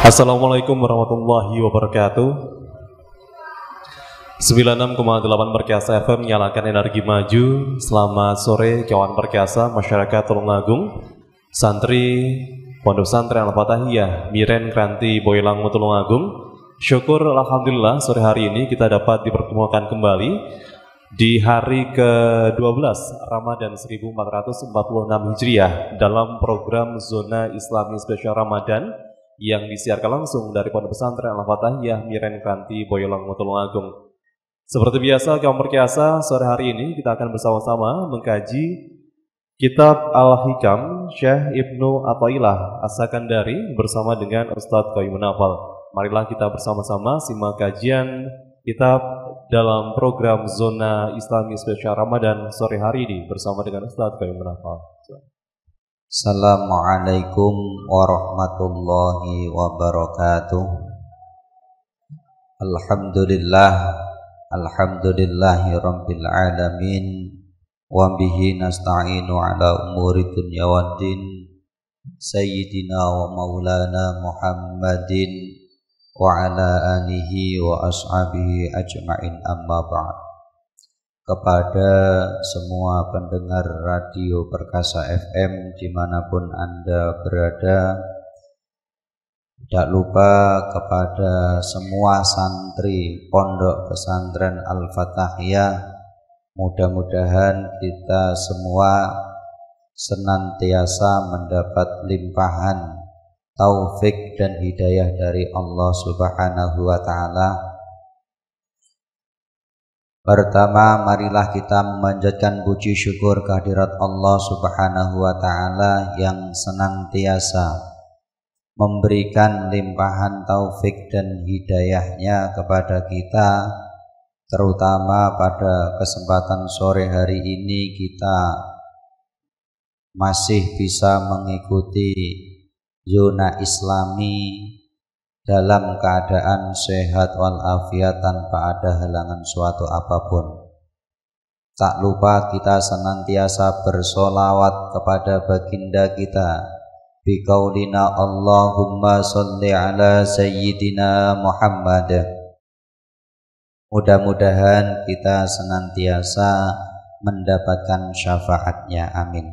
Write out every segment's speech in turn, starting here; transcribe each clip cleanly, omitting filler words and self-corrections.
Assalamualaikum warahmatullahi wabarakatuh. 96,8 Perkasa FM menyalakan energi maju. Selamat sore kawan perkasa masyarakat Tulungagung, santri Pondok Pesantren Al-Fatahiyah Miren Kranti Boylang Tulungagung. Syukur alhamdulillah sore hari ini kita dapat dipertemukan kembali di hari ke-12 Ramadan 1446 Hijriah dalam program Zona Islami Spesial Ramadan yang disiarkan langsung dari Pondok Pesantren Al-Fatahiyah Miren Kranti Boyolong Tulungagung. Seperti biasa kaum perkasa, sore hari ini kita akan bersama-sama mengkaji Kitab Al-Hikam Syekh Ibnu Athaillah As-Sakandari bersama dengan Ustadz Qayyumun Nafal. Marilah kita bersama-sama simak kajian kitab dalam program Zona Islami Spesial Ramadan sore hari ini bersama dengan Ustadz Qayyumun Nafal. Assalamualaikum warahmatullahi wabarakatuh. Alhamdulillahi rabbil alamin, wa bihi nasta'inu ala umuri dunya waddin, sayyidina wa maulana Muhammadin wa ala alihi wa ashabihi ajma'in, amma ba'd. Kepada semua pendengar radio Perkasa FM dimanapun Anda berada, tidak lupa kepada semua santri Pondok Pesantren Al-Fatahiyah, mudah-mudahan kita semua senantiasa mendapat limpahan taufik dan hidayah dari Allah Subhanahu wa Ta'ala. Pertama, marilah kita memanjatkan puji syukur kehadirat Allah Subhanahu wa Ta'ala yang senantiasa memberikan limpahan taufik dan hidayahnya kepada kita, terutama pada kesempatan sore hari ini kita masih bisa mengikuti zona Islami dalam keadaan sehat walafiat tanpa ada halangan suatu apapun. Tak lupa kita senantiasa bersolawat kepada baginda kita biqaulina Allahumma sholli ala sayyidina Muhammad. Mudah-mudahan kita senantiasa mendapatkan syafaatnya, amin.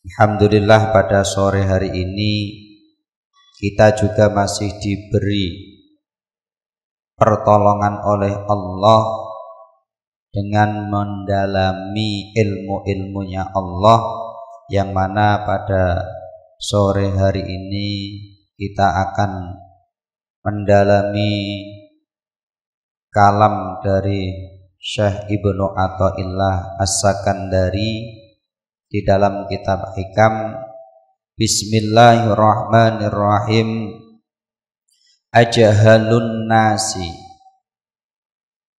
Alhamdulillah pada sore hari ini kita juga masih diberi pertolongan oleh Allah dengan mendalami ilmu-ilmunya Allah, yang mana pada sore hari ini kita akan mendalami kalam dari Syekh Ibnu Athaillah As-Sakandari di dalam kitab Hikam. Bismillahirrahmanirrahim. Ajhalun nasi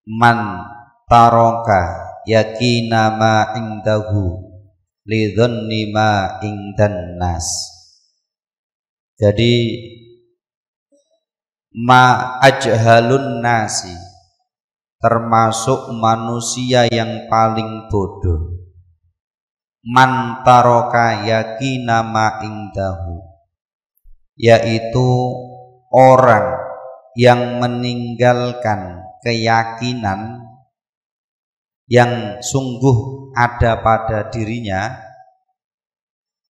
man taraka yakina ma indahu lidhanni ma indan nas. Jadi ma ajhalun nasi, termasuk manusia yang paling bodoh. Man taraka yakina ma indahu, yaitu orang yang meninggalkan keyakinan yang sungguh ada pada dirinya,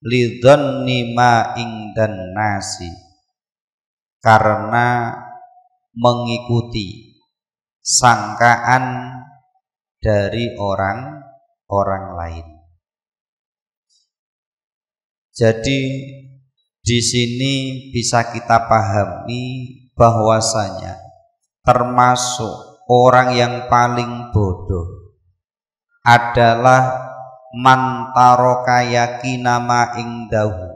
lidhanni ma indan nasi, karena mengikuti sangkaan dari orang lain. Jadi di sini bisa kita pahami bahwasanya termasuk orang yang paling bodoh adalah man taraka yakina ma indahu,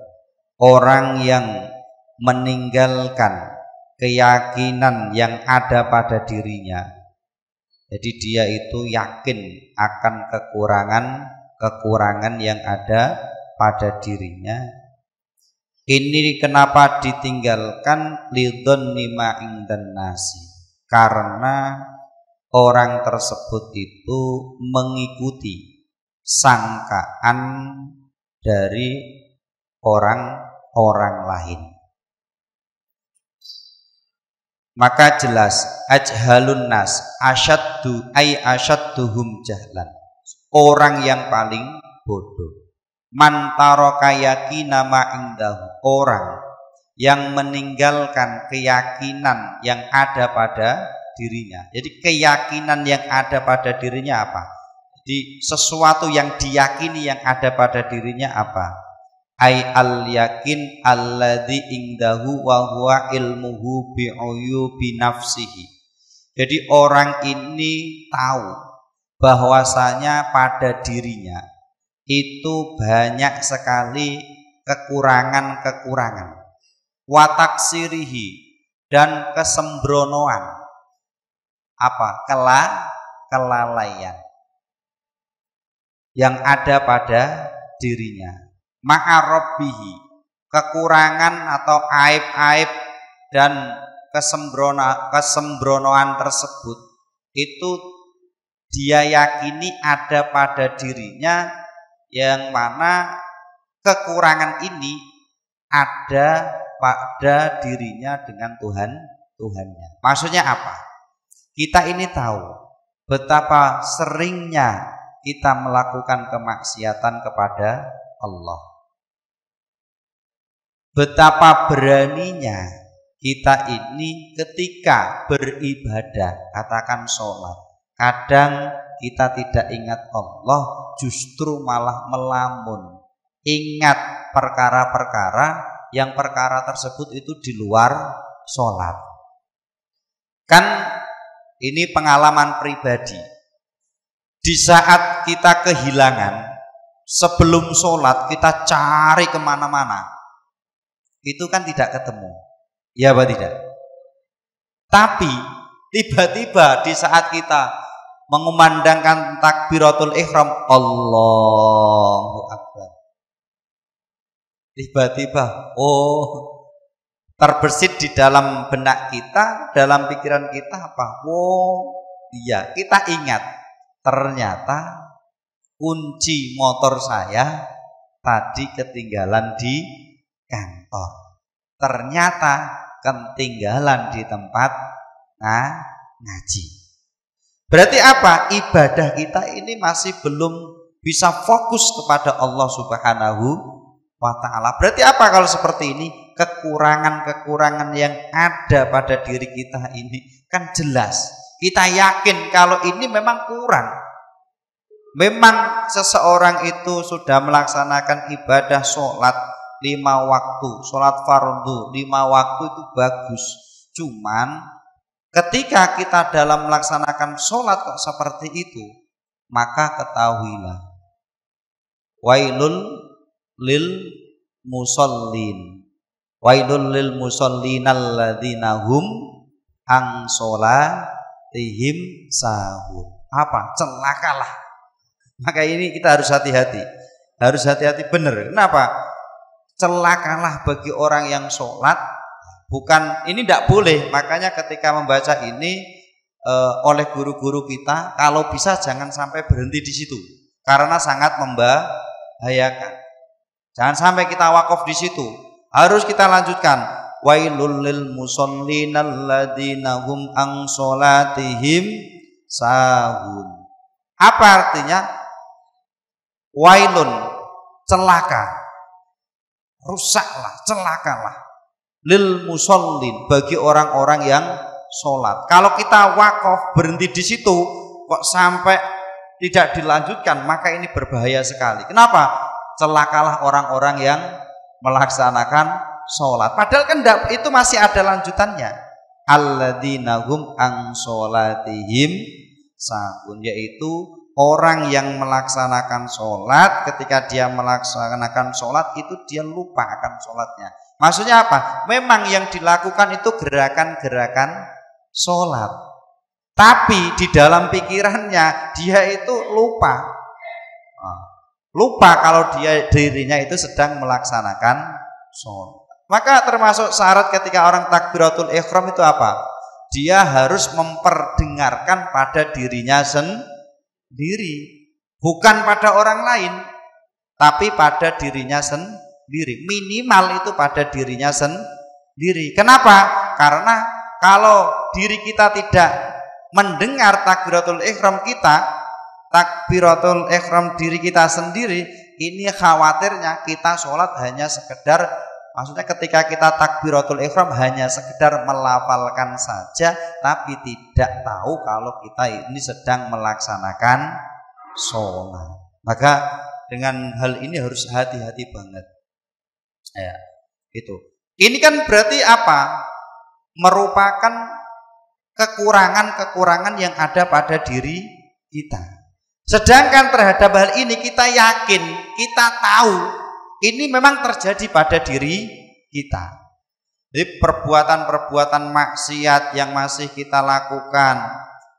orang yang meninggalkan keyakinan yang ada pada dirinya. Jadi dia itu yakin akan kekurangan yang ada pada dirinya. Ini kenapa ditinggalkan? Lidhanni ma indan nasi, karena orang tersebut itu mengikuti sangkaan dari orang-orang lain. Maka jelas ajhalun nas asyadduhum jahlan. Orang yang paling bodoh. Man taraka yakina ma indahu. Orang yang meninggalkan keyakinan yang ada pada dirinya. Jadi keyakinan yang ada pada dirinya apa? Jadi sesuatu yang diyakini yang ada pada dirinya apa? Ai al yakin alladzi indahu wa huwa ilmuhu bi uyubi nafsihi. Jadi orang ini tahu bahwasanya pada dirinya itu banyak sekali kekurangan-kekurangan, wa taksirihi, dan kesembronoan, apa? Kelalaian yang ada pada dirinya. Ma'arabbihi, kekurangan atau aib-aib dan kesembronoan tersebut itu dia yakini ada pada dirinya, yang mana kekurangan ini ada pada dirinya dengan Tuhannya. Maksudnya apa? Kita ini tahu betapa seringnya kita melakukan kemaksiatan kepada Allah. Betapa beraninya kita ini ketika beribadah, katakan sholat, kadang kita tidak ingat Allah, justru malah melamun, ingat perkara-perkara yang perkara tersebut itu di luar sholat. Kan ini pengalaman pribadi. Di saat kita kehilangan, sebelum sholat kita cari kemana-mana, itu kan tidak ketemu, ya apa tidak? Tapi tiba-tiba di saat kita mengumandangkan takbiratul ihram, Allahu Akbar, tiba-tiba terbersit di dalam benak kita, dalam pikiran kita apa? Iya, kita ingat ternyata kunci motor saya tadi ketinggalan di kantor. Ternyata ketinggalan di tempat ngaji. Berarti apa? Ibadah kita ini masih belum bisa fokus kepada Allah Subhanahu wa ta'ala. Berarti apa kalau seperti ini? Kekurangan-kekurangan yang ada pada diri kita ini kan jelas. Kita yakin kalau ini memang kurang. Memang seseorang itu sudah melaksanakan ibadah sholat 5 waktu, sholat fardu 5 waktu itu bagus. Cuman ketika kita dalam melaksanakan sholat kok seperti itu, maka ketahuilah, wailul lil musallin, wailul lil musallinalladzina hum an sholatihim sahun. Apa? Celakalah. Maka ini kita harus hati-hati. Harus hati-hati benar. Kenapa? Celakalah bagi orang yang sholat. Bukan, ini tidak boleh. Makanya ketika membaca ini oleh guru-guru kita, kalau bisa jangan sampai berhenti di situ, karena sangat membahayakan. Jangan sampai kita wakaf di situ. Harus kita lanjutkan. Wailul lil musallinalladzina hum an sholatihim sahun. Apa artinya? Wailun, celaka, rusaklah, celakalah, lil musallin, bagi orang-orang yang sholat. Kalau kita wakaf berhenti di situ kok sampai tidak dilanjutkan, maka ini berbahaya sekali. Kenapa? Celakalah orang-orang yang melaksanakan sholat. Padahal kan itu masih ada lanjutannya. Alladzina hum an sholatihim sahun, yaitu orang yang melaksanakan sholat, ketika dia melaksanakan sholat itu dia lupa akan sholatnya. Maksudnya apa? Memang yang dilakukan itu gerakan-gerakan sholat, tapi di dalam pikirannya dia itu lupa. Lupa kalau dirinya itu sedang melaksanakan sholat. Maka termasuk syarat ketika orang takbiratul ihram itu apa? Dia harus memperdengarkan pada dirinya sendiri, bukan pada orang lain, tapi pada dirinya sendiri. Minimal itu pada dirinya sendiri. Kenapa? Karena kalau diri kita tidak mendengar takbiratul ihram kita, takbiratul ihram diri kita sendiri, ini khawatirnya kita sholat hanya sekedar, maksudnya ketika kita takbiratul ihram hanya sekedar melafalkan saja, tapi tidak tahu kalau kita ini sedang melaksanakan sholat. Maka dengan hal ini harus hati-hati banget. Ya, itu. Ini kan berarti apa? Merupakan kekurangan-kekurangan yang ada pada diri kita. Sedangkan terhadap hal ini kita yakin, kita tahu ini memang terjadi pada diri kita. Jadi perbuatan-perbuatan maksiat yang masih kita lakukan,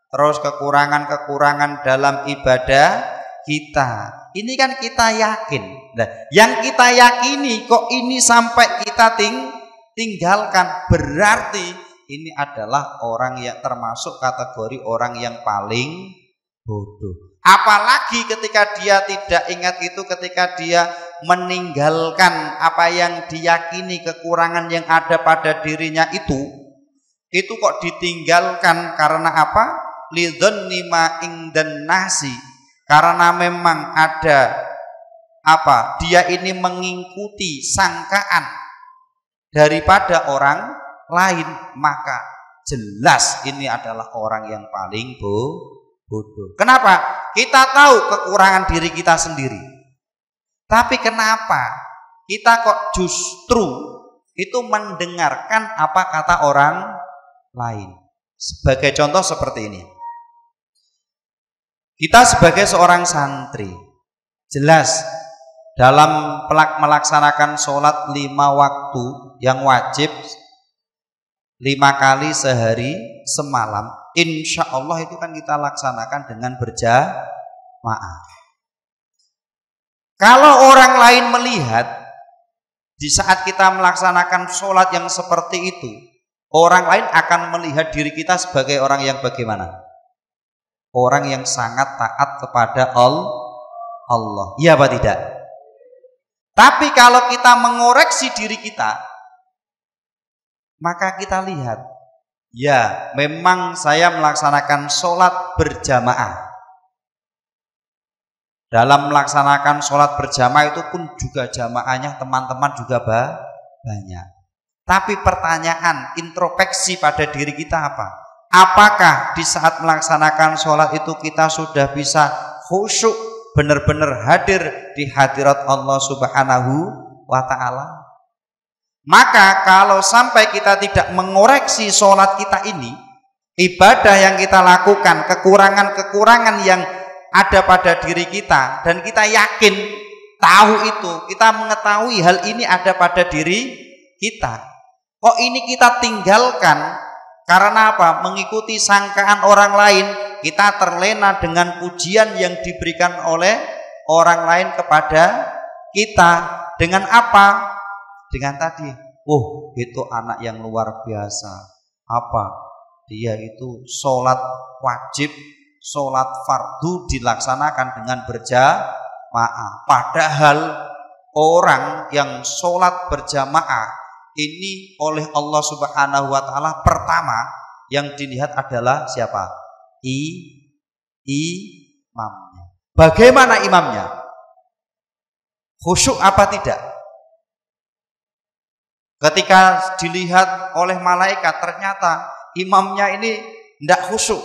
terus kekurangan-kekurangan dalam ibadah kita, ini kan kita yakin. Nah, yang kita yakini kok ini sampai kita tinggalkan, berarti ini adalah orang yang termasuk kategori orang yang paling bodoh. Apalagi ketika dia tidak ingat itu, ketika dia meninggalkan apa yang diyakini kekurangan yang ada pada dirinya itu kok ditinggalkan karena apa? Lidzanni ma ingdan nasi, karena memang ada apa? Dia ini mengikuti sangkaan daripada orang lain, maka jelas ini adalah orang yang paling bodoh. Kenapa? Kita tahu kekurangan diri kita sendiri, tapi kenapa kita kok justru itu mendengarkan apa kata orang lain? Sebagai contoh seperti ini, kita sebagai seorang santri, jelas dalam melaksanakan sholat 5 waktu yang wajib 5 kali sehari semalam, insya Allah itu kan kita laksanakan dengan berjamaah. Kalau orang lain melihat di saat kita melaksanakan sholat yang seperti itu, orang lain akan melihat diri kita sebagai orang yang bagaimana? Orang yang sangat taat kepada Allah. Iya apa tidak? Tapi kalau kita mengoreksi diri kita, maka kita lihat, ya memang saya melaksanakan sholat berjamaah. Dalam melaksanakan sholat berjamaah itu pun juga jamaahnya teman-teman juga banyak. Tapi pertanyaan introspeksi pada diri kita apa? Apakah di saat melaksanakan sholat itu kita sudah bisa khusyuk, benar-benar hadir di hadirat Allah Subhanahu wa ta'ala? Maka kalau sampai kita tidak mengoreksi sholat kita ini, ibadah yang kita lakukan, kekurangan-kekurangan yang ada pada diri kita, dan kita yakin tahu itu, kita mengetahui hal ini ada pada diri kita, kok ini kita tinggalkan karena apa? Mengikuti sangkaan orang lain, kita terlena dengan pujian yang diberikan oleh orang lain kepada kita. Dengan apa? Dengan tadi, oh itu anak yang luar biasa. Apa? Dia itu sholat wajib, sholat fardu dilaksanakan dengan berjamaah. Padahal orang yang sholat berjamaah ini oleh Allah Subhanahu wa ta'ala pertama yang dilihat adalah siapa? Imamnya. Bagaimana imamnya? Khusyuk apa tidak? Ketika dilihat oleh malaikat, ternyata imamnya ini tidak khusyuk.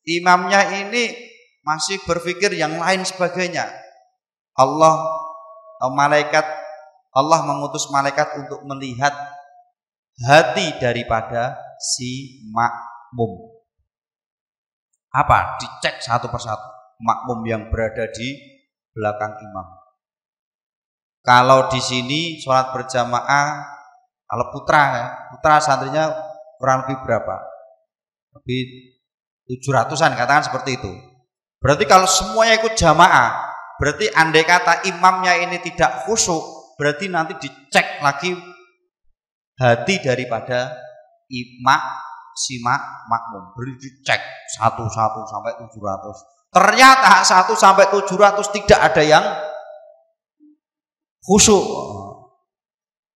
Imamnya ini masih berpikir yang lain sebagainya. Allah mengutus malaikat untuk melihat hati daripada si makmum. Apa? Dicek satu persatu makmum yang berada di belakang imam. Kalau di sini sholat berjamaah, kalau putra santrinya kurang lebih berapa? Lebih 700-an, katakan seperti itu. Berarti kalau semuanya ikut jamaah, berarti andai kata imamnya ini tidak khusyuk, berarti nanti dicek lagi hati daripada makmum. Berarti dicek satu-satu sampai 700. Ternyata 1 sampai 700 tidak ada yang khusyuk.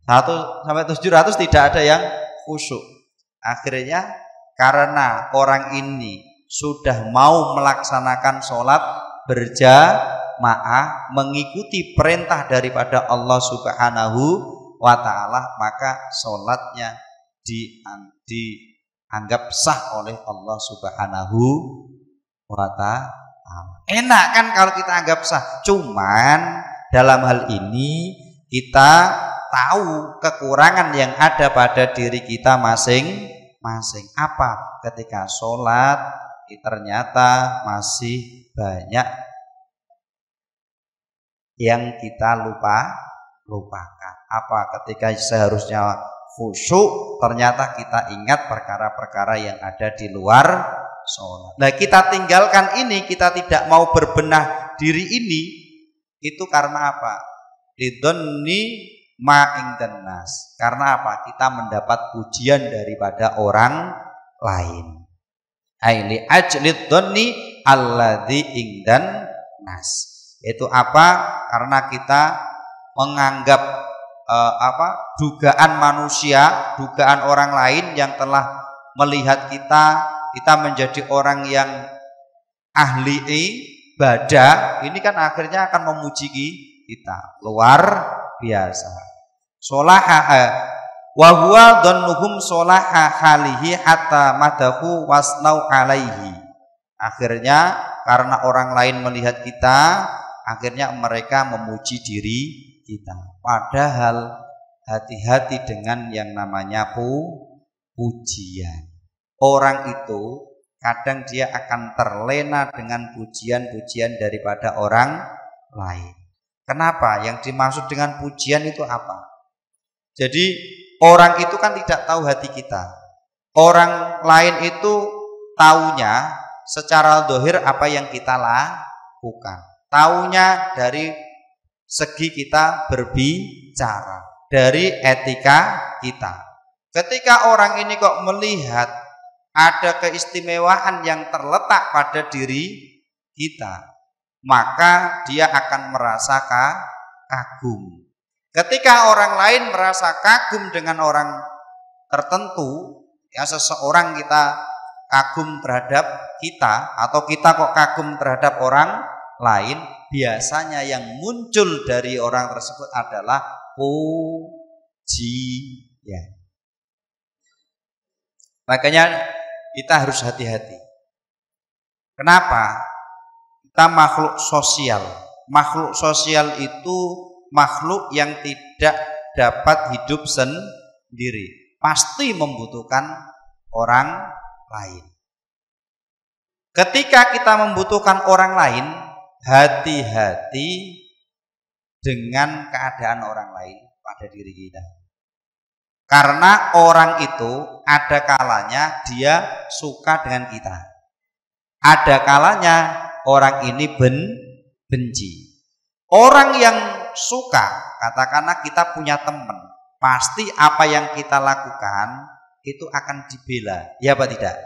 1 sampai 700 tidak ada yang khusyuk. Akhirnya karena orang ini sudah mau melaksanakan sholat berjamaah, mengikuti perintah daripada Allah Subhanahu wa ta'ala, maka sholatnya dianggap sah oleh Allah Subhanahu wa ta'ala. Enak kan kalau kita anggap sah. Cuman dalam hal ini kita tahu kekurangan yang ada pada diri kita masing-masing. Apa? Ketika sholat ternyata masih banyak yang kita lupakan. Apa? Ketika seharusnya khusyuk, ternyata kita ingat perkara-perkara yang ada di luar sholat. Nah, kita tinggalkan ini, kita tidak mau berbenah diri ini, itu karena apa? Lidhonni ma'ingdan nas. Karena apa? Kita mendapat pujian daripada orang lain. Aili ajlid dhonni alladzi ingdan nas. Itu apa? Karena kita menganggap dugaan manusia, dugaan orang lain yang telah melihat kita menjadi orang yang ahli ibadah, ini kan akhirnya akan memuji kita luar biasa. Solaha wa huwa dhannuhum solaha halihi hatta madahu wasnau alaihi. Akhirnya karena orang lain melihat kita, akhirnya mereka memuji diri kita. Padahal hati-hati dengan yang namanya pujian. Orang itu kadang dia akan terlena dengan pujian-pujian daripada orang lain. Kenapa? Yang dimaksud dengan pujian itu apa? Jadi orang itu kan tidak tahu hati kita. Orang lain itu taunya secara zahir apa yang kita lakukan. Taunya dari segi kita berbicara, dari etika kita. Ketika orang ini kok melihat ada keistimewaan yang terletak pada diri kita, maka dia akan merasa kagum. Ketika orang lain merasa kagum dengan orang tertentu, ya seseorang kita kagum terhadap kita, atau kita kok kagum terhadap orang lain, biasanya yang muncul dari orang tersebut adalah pujian. Makanya kita harus hati-hati. Kenapa? Kita makhluk sosial. Makhluk sosial itu makhluk yang tidak dapat hidup sendiri. Pasti membutuhkan orang lain. Ketika kita membutuhkan orang lain, hati-hati dengan keadaan orang lain pada diri kita. Karena orang itu ada kalanya dia suka dengan kita. Ada kalanya orang ini benci. Orang yang suka, katakanlah kita punya teman, pasti apa yang kita lakukan itu akan dibela. Ya apa tidak?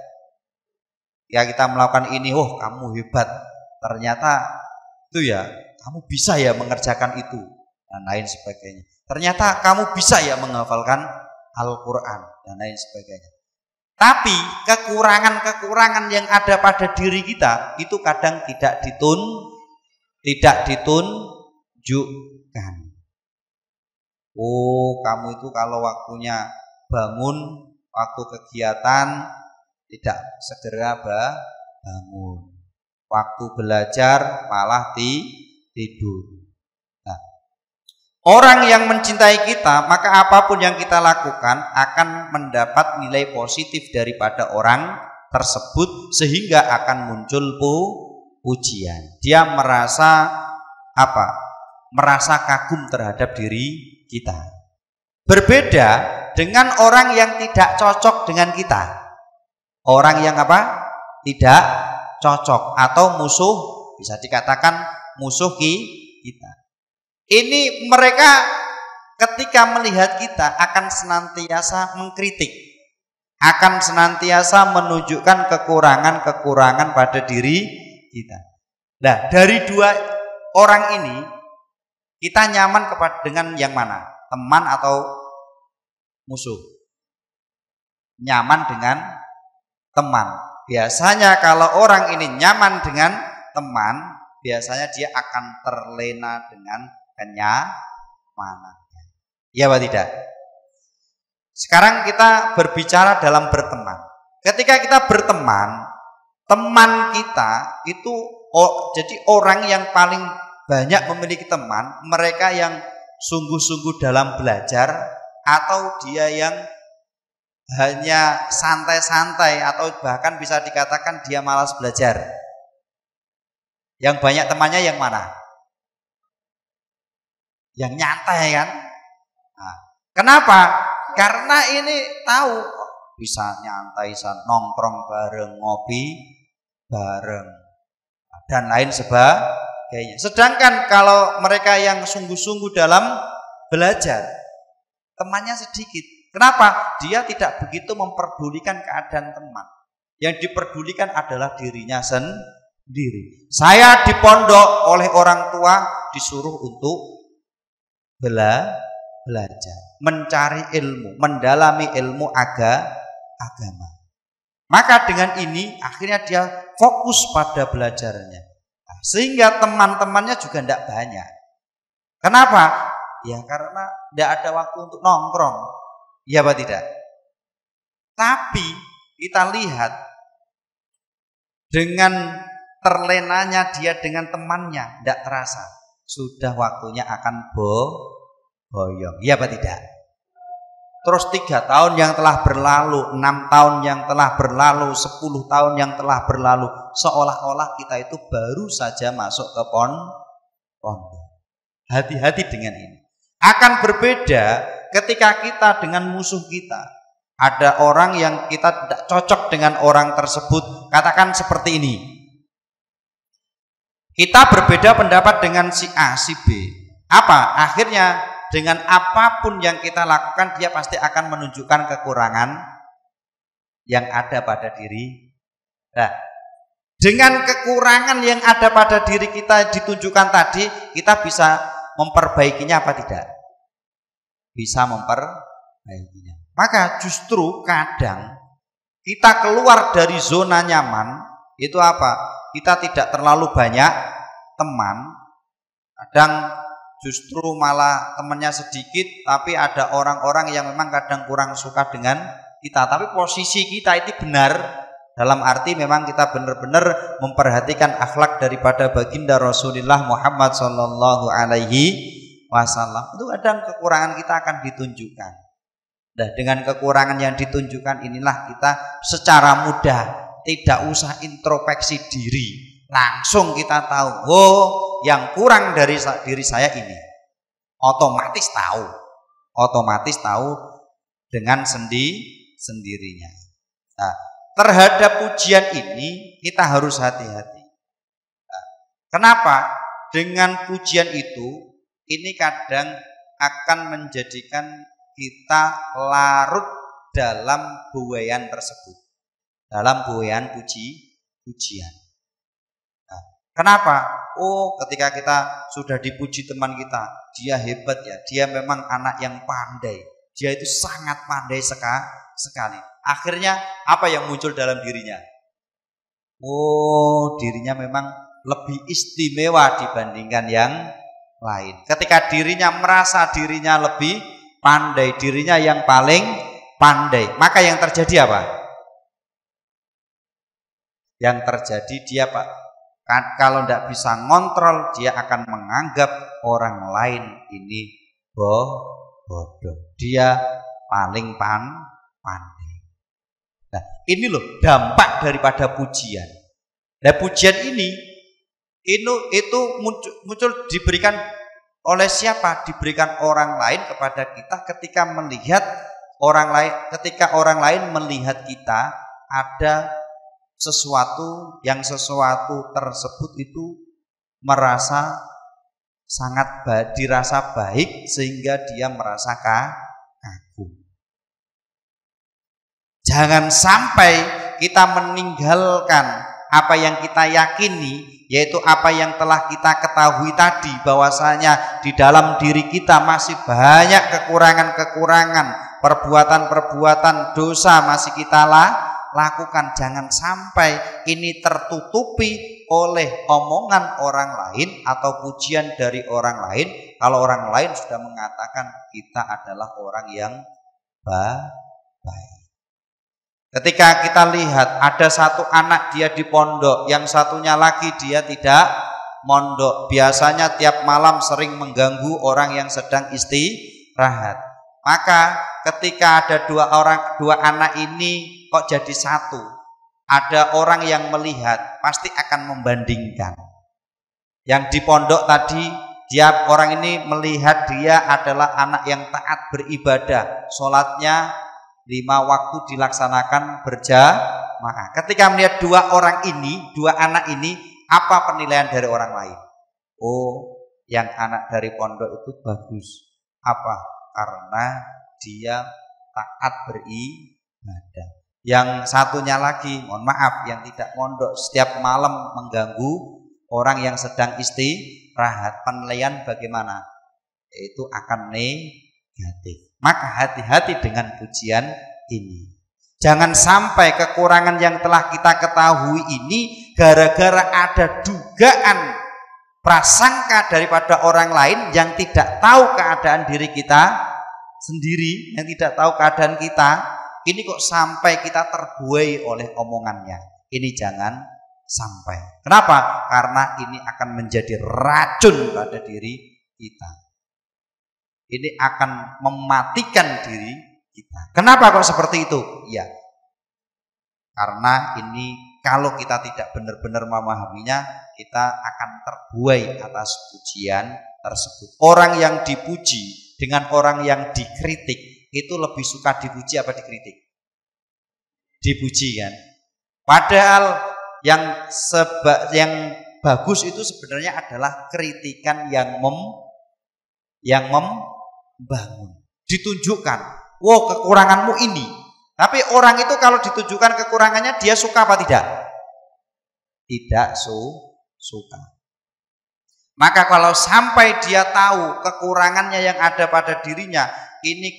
Ya kita melakukan ini, oh kamu hebat. Ternyata itu ya, kamu bisa ya mengerjakan itu dan lain sebagainya. Ternyata kamu bisa ya menghafalkan Al-Quran dan lain sebagainya. Tapi kekurangan-kekurangan yang ada pada diri kita itu kadang tidak ditunjukkan. Oh, kamu itu kalau waktunya bangun, waktu kegiatan tidak segera bangun. Waktu belajar malah tidur. Orang yang mencintai kita, maka apapun yang kita lakukan akan mendapat nilai positif daripada orang tersebut, sehingga akan muncul pujian. Dia merasa apa? Merasa kagum terhadap diri kita. Berbeda dengan orang yang tidak cocok dengan kita. Orang yang apa? Tidak cocok atau musuh, bisa dikatakan musuh kita. Ini mereka ketika melihat kita akan senantiasa mengkritik, akan senantiasa menunjukkan kekurangan-kekurangan pada diri kita. Nah, dari dua orang ini kita nyaman dengan yang mana? Teman atau musuh? nyaman dengan teman. Biasanya kalau orang ini nyaman dengan teman, biasanya dia akan terlena dengan kenyamanannya. Iya apa tidak? Sekarang kita berbicara dalam berteman. Ketika kita berteman, teman kita itu jadi orang yang paling banyak memiliki teman, mereka yang sungguh-sungguh dalam belajar, atau dia yang hanya santai-santai, atau bahkan bisa dikatakan dia malas belajar. Yang banyak temannya yang mana? Yang nyantai kan? Nah, kenapa? Karena ini tahu bisa nyantai, bisa nongkrong bareng, ngopi bareng, dan lain sebagainya. Sedangkan kalau mereka yang sungguh-sungguh dalam belajar, temannya sedikit. Kenapa? Dia tidak begitu memperdulikan keadaan teman. Yang diperdulikan adalah dirinya sendiri. Saya di pondok oleh orang tua disuruh untuk belajar, mencari ilmu, mendalami ilmu agama. Maka dengan ini akhirnya dia fokus pada belajarnya. Nah, sehingga teman-temannya juga tidak banyak. Kenapa? Ya karena tidak ada waktu untuk nongkrong. Iya apa tidak? Tapi kita lihat dengan terlenanya dia dengan temannya, tidak terasa sudah waktunya akan boyong. Iya apa tidak? Terus 3 tahun yang telah berlalu, 6 tahun yang telah berlalu, 10 tahun yang telah berlalu, seolah-olah kita itu baru saja masuk ke pondok. Hati-hati dengan ini. Akan berbeda ketika kita dengan musuh kita. Ada orang yang kita tidak cocok dengan orang tersebut. Katakan seperti ini. Kita berbeda pendapat dengan si A, si B. Apa? Akhirnya dengan apapun yang kita lakukan, dia pasti akan menunjukkan kekurangan yang ada pada diri. Nah, dengan kekurangan yang ada pada diri kita ditunjukkan tadi, kita bisa memperbaikinya apa tidak? Bisa memperbaikinya. Maka justru kadang kita keluar dari zona nyaman itu apa? Kita tidak terlalu banyak teman. Kadang justru malah temannya sedikit, tapi ada orang-orang yang memang kadang kurang suka dengan kita. Tapi posisi kita itu benar, dalam arti memang kita benar-benar memperhatikan akhlak daripada baginda Rasulullah Muhammad Sallallahu Alaihi Wasallam. Itu kadang kekurangan kita akan ditunjukkan. Nah, dengan kekurangan yang ditunjukkan inilah kita secara mudah, tidak usah introspeksi diri, langsung kita tahu, oh yang kurang dari diri saya ini. Otomatis tahu dengan sendirinya. Nah, terhadap pujian ini kita harus hati-hati. Nah, kenapa? Dengan pujian itu, ini kadang akan menjadikan kita larut dalam buayan tersebut, dalam buayan pujian. Nah, kenapa? Oh, ketika kita sudah dipuji teman kita, dia hebat ya, dia memang anak yang pandai, dia itu sangat pandai sekali. Akhirnya apa yang muncul dalam dirinya? Oh, dirinya memang lebih istimewa dibandingkan yang lain. Ketika dirinya merasa dirinya lebih pandai, dirinya yang paling pandai, maka yang terjadi apa? Yang terjadi dia kalau tidak bisa ngontrol, dia akan menganggap orang lain ini bodoh. Dia paling pandai. Nah, ini loh dampak daripada pujian. Nah, pujian ini itu muncul diberikan oleh siapa? Diberikan orang lain kepada kita ketika melihat orang lain, ketika orang lain melihat kita ada sesuatu tersebut itu merasa sangat dirasa baik sehingga dia merasa kagum. Jangan sampai kita meninggalkan apa yang kita yakini, yaitu apa yang telah kita ketahui tadi, bahwasanya di dalam diri kita masih banyak kekurangan-kekurangan, perbuatan-perbuatan dosa masih kita lakukan. Jangan sampai ini tertutupi oleh omongan orang lain atau pujian dari orang lain. Kalau orang lain sudah mengatakan kita adalah orang yang baik. Ketika kita lihat ada satu anak dia di pondok, yang satunya lagi dia tidak mondok, biasanya tiap malam sering mengganggu orang yang sedang istirahat. Maka ketika ada dua anak ini kok jadi satu, ada orang yang melihat pasti akan membandingkan. Yang di pondok tadi, dia orang ini melihat dia adalah anak yang taat beribadah, sholatnya 5 waktu dilaksanakan berjamaah. Ketika melihat dua anak ini, apa penilaian dari orang lain? Oh, yang anak dari pondok itu bagus. Apa? Karena dia taat beribadah. Yang satunya lagi, mohon maaf, yang tidak mondok setiap malam mengganggu orang yang sedang istirahat. Penilaian bagaimana? Itu akan negatif. Maka hati-hati dengan pujian ini. Jangan sampai kekurangan yang telah kita ketahui ini gara-gara ada dugaan prasangka daripada orang lain yang tidak tahu keadaan diri kita sendiri, yang tidak tahu keadaan kita, ini kok sampai kita terbuai oleh omongannya. Ini jangan sampai. Kenapa? Karena ini akan menjadi racun pada diri kita. Ini akan mematikan diri kita. Kenapa kok seperti itu? Ya, karena ini kalau kita tidak benar-benar memahaminya, kita akan terbuai atas pujian tersebut. Orang yang dipuji dengan orang yang dikritik itu lebih suka dipuji apa dikritik? Dipuji kan? Padahal yang bagus itu sebenarnya adalah kritikan yang membangun, ditunjukkan, wow kekuranganmu ini. Tapi orang itu kalau ditunjukkan kekurangannya dia suka apa tidak? Tidak suka. Maka kalau sampai dia tahu kekurangannya yang ada pada dirinya, ini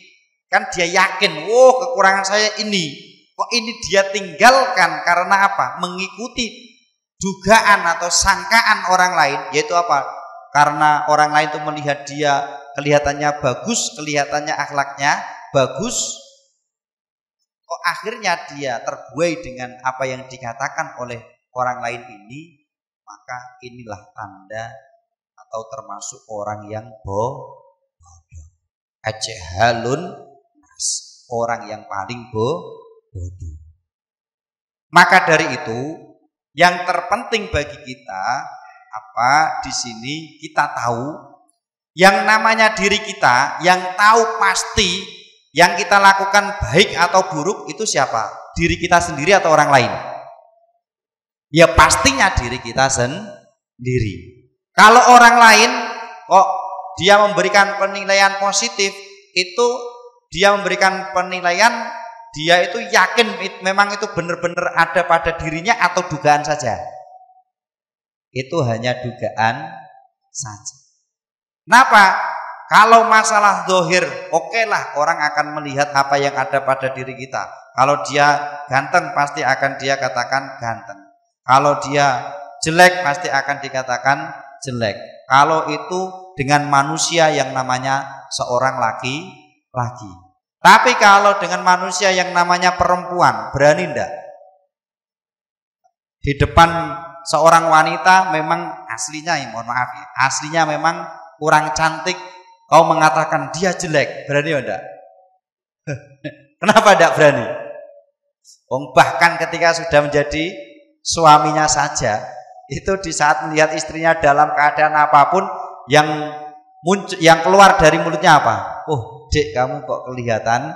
kan dia yakin, wow kekurangan saya ini, kok ini dia tinggalkan karena apa? Mengikuti dugaan atau sangkaan orang lain, yaitu apa? Karena orang lain itu melihat dia kelihatannya bagus, kelihatannya akhlaknya bagus, kok akhirnya dia terbuai dengan apa yang dikatakan oleh orang lain ini, maka inilah tanda atau termasuk orang yang bodoh. Ajhalun nas, orang yang paling bodoh. Maka dari itu, yang terpenting bagi kita apa di sini kita tahu yang namanya diri kita, yang tahu pasti yang kita lakukan baik atau buruk itu siapa? Diri kita sendiri atau orang lain? Ya pastinya diri kita sendiri. Kalau orang lain kok dia memberikan penilaian positif, itu dia memberikan penilaian, dia itu yakin memang itu benar-benar ada pada dirinya atau dugaan saja? Itu hanya dugaan saja. Kenapa? Kalau masalah zahir, oke lah orang akan melihat apa yang ada pada diri kita. Kalau dia ganteng pasti akan dia katakan ganteng. Kalau dia jelek pasti akan dikatakan jelek. Kalau itu dengan manusia yang namanya seorang laki. Tapi kalau dengan manusia yang namanya perempuan, berani enggak? Di depan seorang wanita memang aslinya, ya mohon maaf ya, aslinya memang kurang cantik, kau mengatakan dia jelek, berani enggak? Kenapa enggak berani? Bahkan ketika sudah menjadi suaminya saja, itu di saat melihat istrinya dalam keadaan apapun, yang keluar dari mulutnya apa? Oh, Dek, kamu kok kelihatan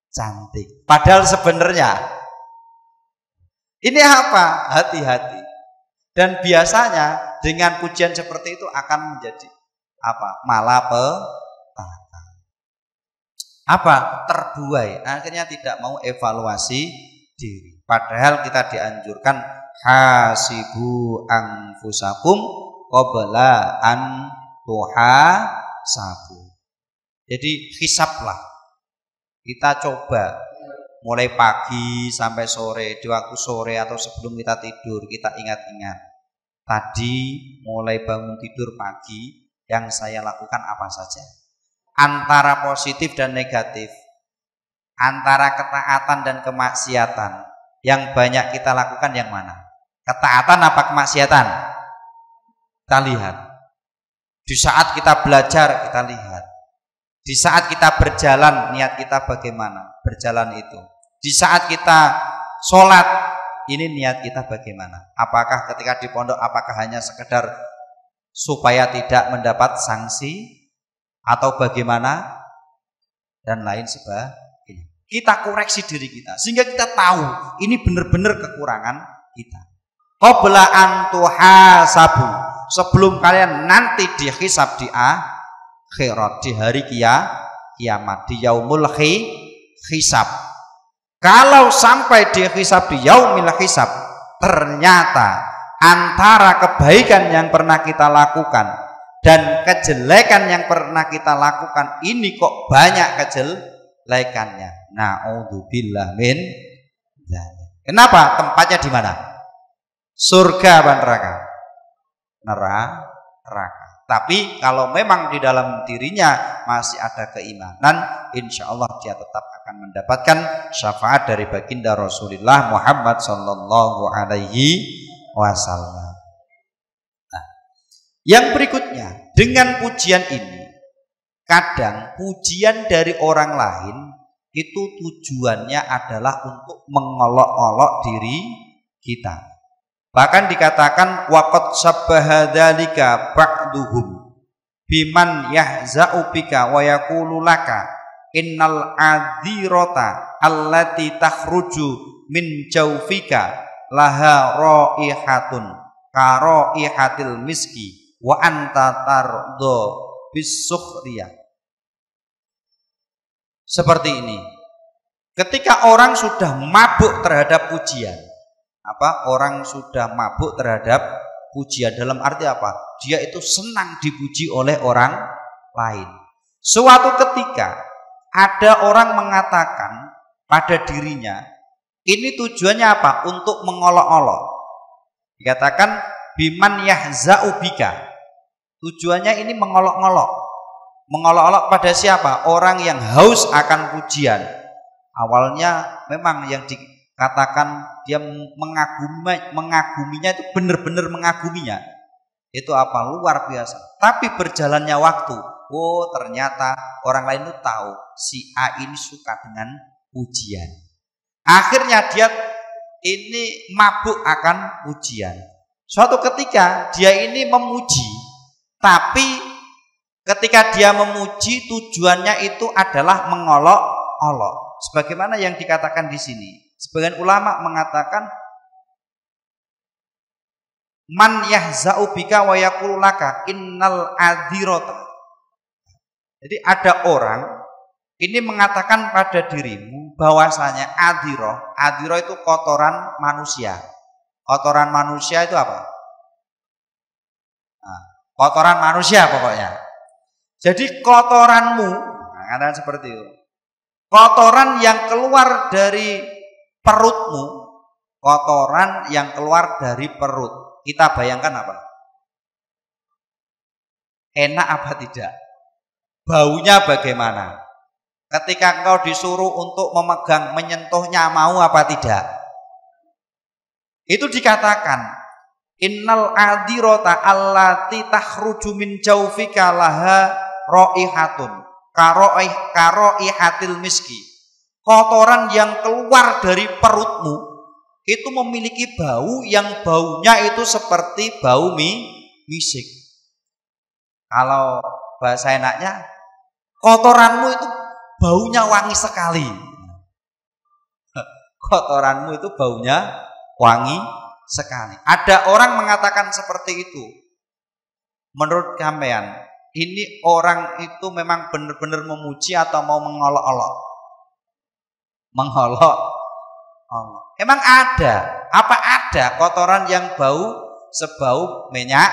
cantik. Padahal sebenarnya ini apa? Hati-hati. Dan biasanya dengan pujian seperti itu akan menjadi apa? Malapetaka. Apa? Terbuai. Akhirnya tidak mau evaluasi diri. Padahal kita dianjurkan hasibu anfusakum qabla an tuhasabu. Jadi hisablah. Kita coba mulai pagi sampai sore, di waktu sore atau sebelum kita tidur, kita ingat-ingat. Tadi mulai bangun tidur pagi, yang saya lakukan apa saja. Antara positif dan negatif, antara ketaatan dan kemaksiatan, yang banyak kita lakukan yang mana? Ketaatan apa kemaksiatan? Kita lihat. Di saat kita belajar, kita lihat. Di saat kita berjalan, niat kita bagaimana? Berjalan itu. Di saat kita sholat, ini niat kita bagaimana? Apakah ketika di pondok, apakah hanya sekedar supaya tidak mendapat sanksi? Atau bagaimana? Dan lain sebagainya. Kita koreksi diri kita. Sehingga kita tahu, ini benar-benar kekurangan kita. Qabla an tuhasabu. Sebelum kalian nanti dihisab di akhirat, di hari kiamat, di yaumul hisab. Kalau sampai dihisab di yaumil hisab, ternyata antara kebaikan yang pernah kita lakukan dan kejelekan yang pernah kita lakukan ini kok banyak kejelekannya. Na'udzubillah min dzalik. Kenapa? Tempatnya di mana? Surga apa neraka? Neraka. Tapi kalau memang di dalam dirinya masih ada keimanan, insya Allah dia tetap akan mendapatkan syafaat dari baginda Rasulullah Muhammad sallallahu alaihi wasallam. Nah, yang berikutnya, dengan pujian ini, kadang pujian dari orang lain itu tujuannya adalah untuk mengolok-olok diri kita. Bahkan dikatakan waqad sabbaha dzalika ba'duhum biman yahza'u bika wa yaqulu laka innal adhirata allati takhruju min jawfika laha raihatun ka raihatil miski wa anta tardo bisukhriyah. Seperti ini. Ketika orang sudah mabuk terhadap pujian, orang sudah mabuk terhadap pujian, dalam arti apa? Dia itu senang dipuji oleh orang lain. Suatu ketika ada orang mengatakan pada dirinya, ini tujuannya apa? Untuk mengolok-olok. Dikatakan biman yahza'u bika. Tujuannya ini mengolok-olok. Mengolok-olok pada siapa? Orang yang haus akan pujian. Awalnya memang yang dikatakan dia mengaguminya itu benar-benar mengaguminya. Itu apa? Luar biasa. Tapi berjalannya waktu, ternyata orang lain itu tahu si A ini suka dengan pujian. Akhirnya dia ini mabuk akan pujian. Suatu ketika dia ini memuji, tapi ketika dia memuji tujuannya itu adalah mengolok-olok. Sebagaimana yang dikatakan di sini. Sebagian ulama mengatakan man yahza'u bika wa yaqulu laka innal adhirata. Jadi ada orang ini mengatakan pada dirimu bahwasanya adhirah itu kotoran manusia. Kotoran manusia itu apa? Nah, kotoran manusia pokoknya. Jadi kotoranmu, katakan seperti itu. Kotoran yang keluar dari perutmu, kotoran yang keluar dari perut. Kita bayangkan apa? Enak apa tidak? Baunya bagaimana? Ketika engkau disuruh untuk memegang, menyentuhnya, mau apa tidak? Itu dikatakan innal adhirata allati takhruju min jawfika laha raihatun karaihatil miski. Kotoran yang keluar dari perutmu itu memiliki bau yang baunya itu seperti bau misik. Kalau bahasa enaknya, kotoranmu itu baunya wangi sekali. Kotoranmu itu baunya wangi sekali. Ada orang mengatakan seperti itu. Menurut kalian, ini orang itu memang benar-benar memuji atau mau mengolok-olok? Mengolok-olok. Emang ada? Apa ada kotoran yang bau sebau minyak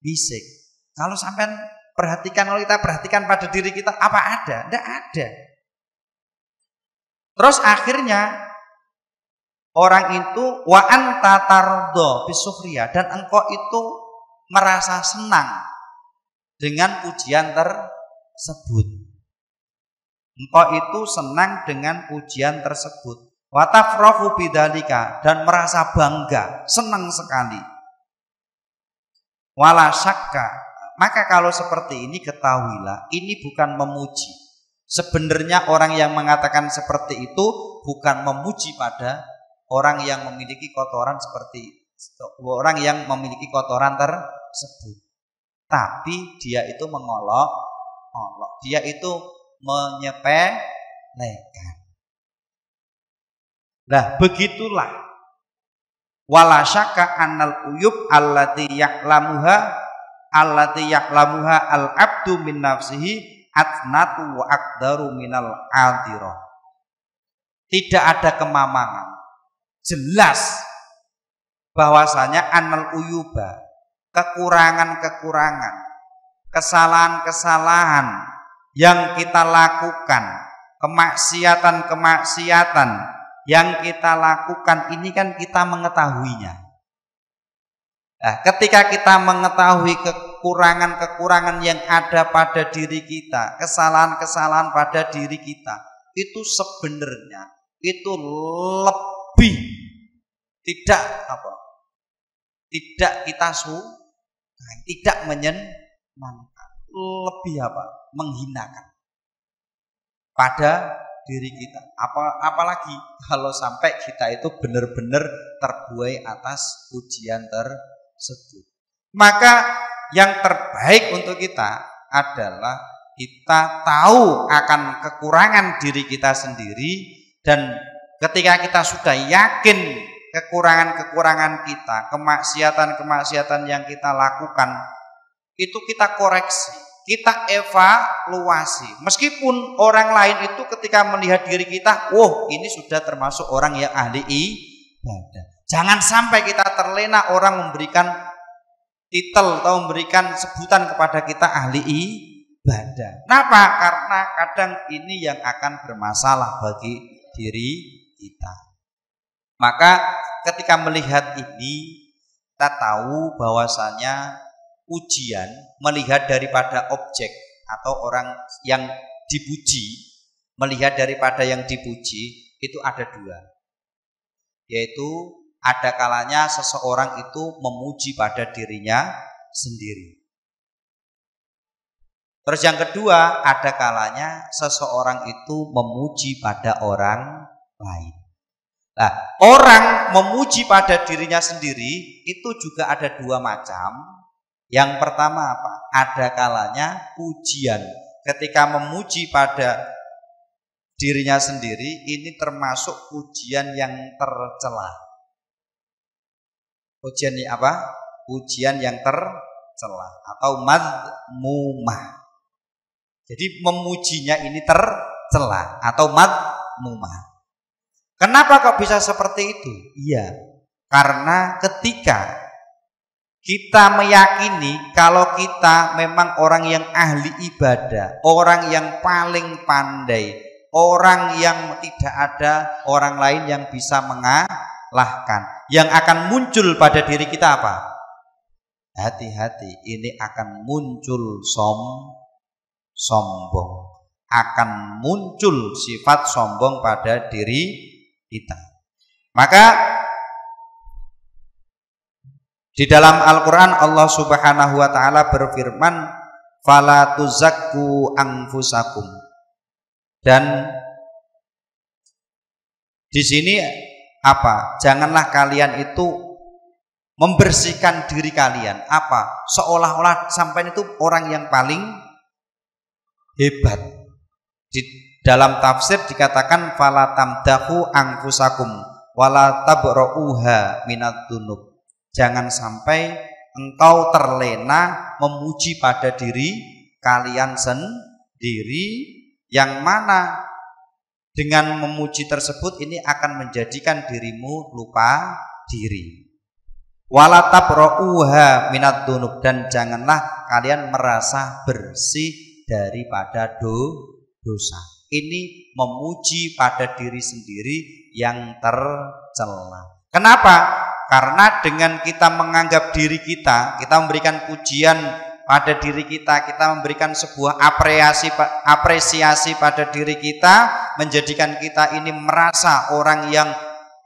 misik? Kalau sampean perhatikan, kalau kita perhatikan pada diri kita, apa ada? Tidak ada. Terus akhirnya orang itu wa anta tardo bisukhriya, dan engkau itu merasa senang dengan pujian tersebut. Engkau itu senang dengan pujian tersebut. Wa tafrahu bidzalika, dan merasa bangga, senang sekali. Wala syakka, maka kalau seperti ini ketahuilah, ini bukan memuji. Sebenarnya orang yang mengatakan seperti itu bukan memuji pada orang yang memiliki kotoran seperti orang yang memiliki kotoran tersebut. Tapi dia itu mengolok, dia itu menyepelekan. Nah, begitulah. Wala syakka annal uyub allati ya'lamuha al-abdu min nafsihi atnatu wa aqdaru minal adirah. Tidak ada kemamangan. Jelas bahwasanya annal uyuba, kekurangan-kekurangan, kesalahan-kesalahan yang kita lakukan, kemaksiatan-kemaksiatan yang kita lakukan ini kan kita mengetahuinya. Nah, ketika kita mengetahui kekurangan-kekurangan yang ada pada diri kita, kesalahan-kesalahan pada diri kita, itu sebenarnya itu lebih tidak kita sukai, tidak menyenangkan, lebih menghinakan pada diri kita. Apalagi kalau sampai kita itu benar-benar terbuai atas pujian tersebut. Maka yang terbaik untuk kita adalah kita tahu akan kekurangan diri kita sendiri, dan ketika kita sudah yakin kekurangan-kekurangan kita, kemaksiatan-kemaksiatan yang kita lakukan, itu kita koreksi, kita evaluasi. Meskipun orang lain itu ketika melihat diri kita, ini sudah termasuk orang yang ahli ibadah. Jangan sampai kita terlena orang memberikan titel atau memberikan sebutan kepada kita ahli ibadah. Kenapa? Karena kadang ini yang akan bermasalah bagi diri kita. Maka ketika melihat ini, kita tahu bahwasanya ujian melihat daripada objek atau orang yang dipuji, melihat daripada yang dipuji itu ada dua, yaitu ada kalanya seseorang itu memuji pada dirinya sendiri. Terus yang kedua, ada kalanya seseorang itu memuji pada orang lain. Nah, orang memuji pada dirinya sendiri itu juga ada dua macam. Yang pertama apa? Ada kalanya pujian. Ketika memuji pada dirinya sendiri, ini termasuk pujian yang tercela. Pujian yang apa? Pujian yang tercela atau madmumah. Jadi memujinya ini tercela atau madmumah. Kenapa kok bisa seperti itu? Iya, karena ketika kita meyakini kalau kita memang orang yang ahli ibadah, orang yang paling pandai, orang yang tidak ada orang lain yang bisa mengalahkan, yang akan muncul pada diri kita apa? Hati-hati, ini akan muncul sombong, akan muncul sifat sombong pada diri kita. Maka di dalam Al-Quran Allah Subhanahu wa ta'ala berfirman, fala tuzakku anfusakum. Dan di sini apa? Janganlah kalian itu membersihkan diri kalian. Apa? Seolah-olah sampai itu orang yang paling hebat. Di dalam tafsir dikatakan fala tamdahu anfusakum wala tabra'uha minad dunub. Jangan sampai engkau terlena memuji pada diri kalian sendiri, yang mana dengan memuji tersebut ini akan menjadikan dirimu lupa diri. Wala tabra'uha minad dunub, dan janganlah kalian merasa bersih daripada dosa. Ini memuji pada diri sendiri yang tercela. Kenapa? Karena dengan kita menganggap diri kita memberikan pujian pada diri kita memberikan sebuah apresiasi pada diri kita, menjadikan kita ini merasa orang yang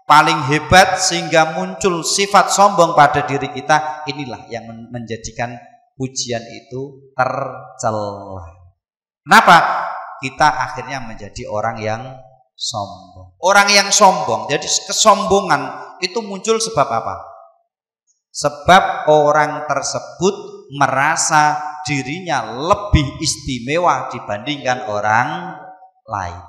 paling hebat sehingga muncul sifat sombong pada diri kita. Inilah yang menjadikan pujian itu tercela. Kenapa? Kita akhirnya menjadi orang yang sombong. Orang yang sombong. Jadi kesombongan itu muncul sebab apa? Sebab orang tersebut merasa dirinya lebih istimewa dibandingkan orang lain.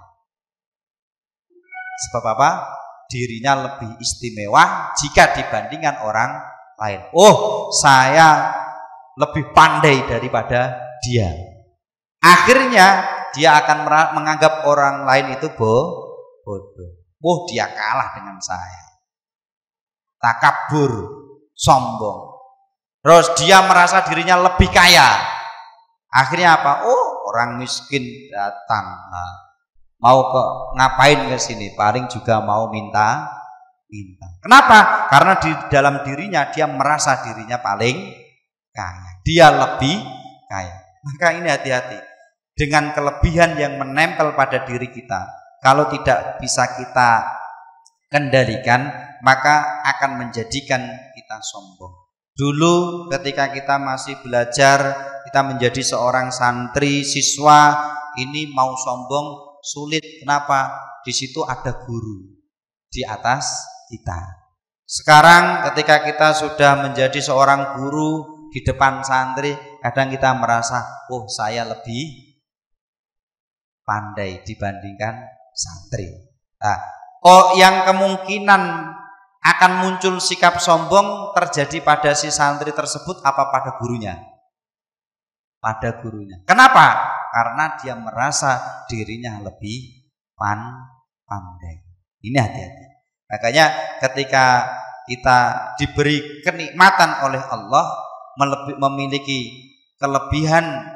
Sebab apa? Dirinya lebih istimewa jika dibandingkan orang lain. Oh, saya lebih pandai daripada dia. Akhirnya dia akan menganggap orang lain itu bodoh. Oh, dia kalah dengan saya. Takabur, sombong. Terus dia merasa dirinya lebih kaya. Akhirnya apa? Oh, orang miskin datang. Mau ngapain ke sini? Paling juga mau minta. Kenapa? Karena di dalam dirinya dia merasa dirinya paling kaya. Dia lebih kaya. Maka ini hati-hati dengan kelebihan yang menempel pada diri kita. Kalau tidak bisa kita kendalikan, maka akan menjadikan kita sombong. Dulu ketika kita masih belajar, kita menjadi seorang santri, siswa, ini mau sombong sulit. Kenapa? Di situ ada guru di atas kita. Sekarang ketika kita sudah menjadi seorang guru di depan santri, kadang kita merasa, oh saya lebih pandai dibandingkan santri. Nah, yang kemungkinan akan muncul sikap sombong terjadi pada si santri tersebut apa pada gurunya? Pada gurunya. Kenapa? Karena dia merasa dirinya lebih pandai. Ini hati-hati. Makanya ketika kita diberi kenikmatan oleh Allah, memiliki kelebihan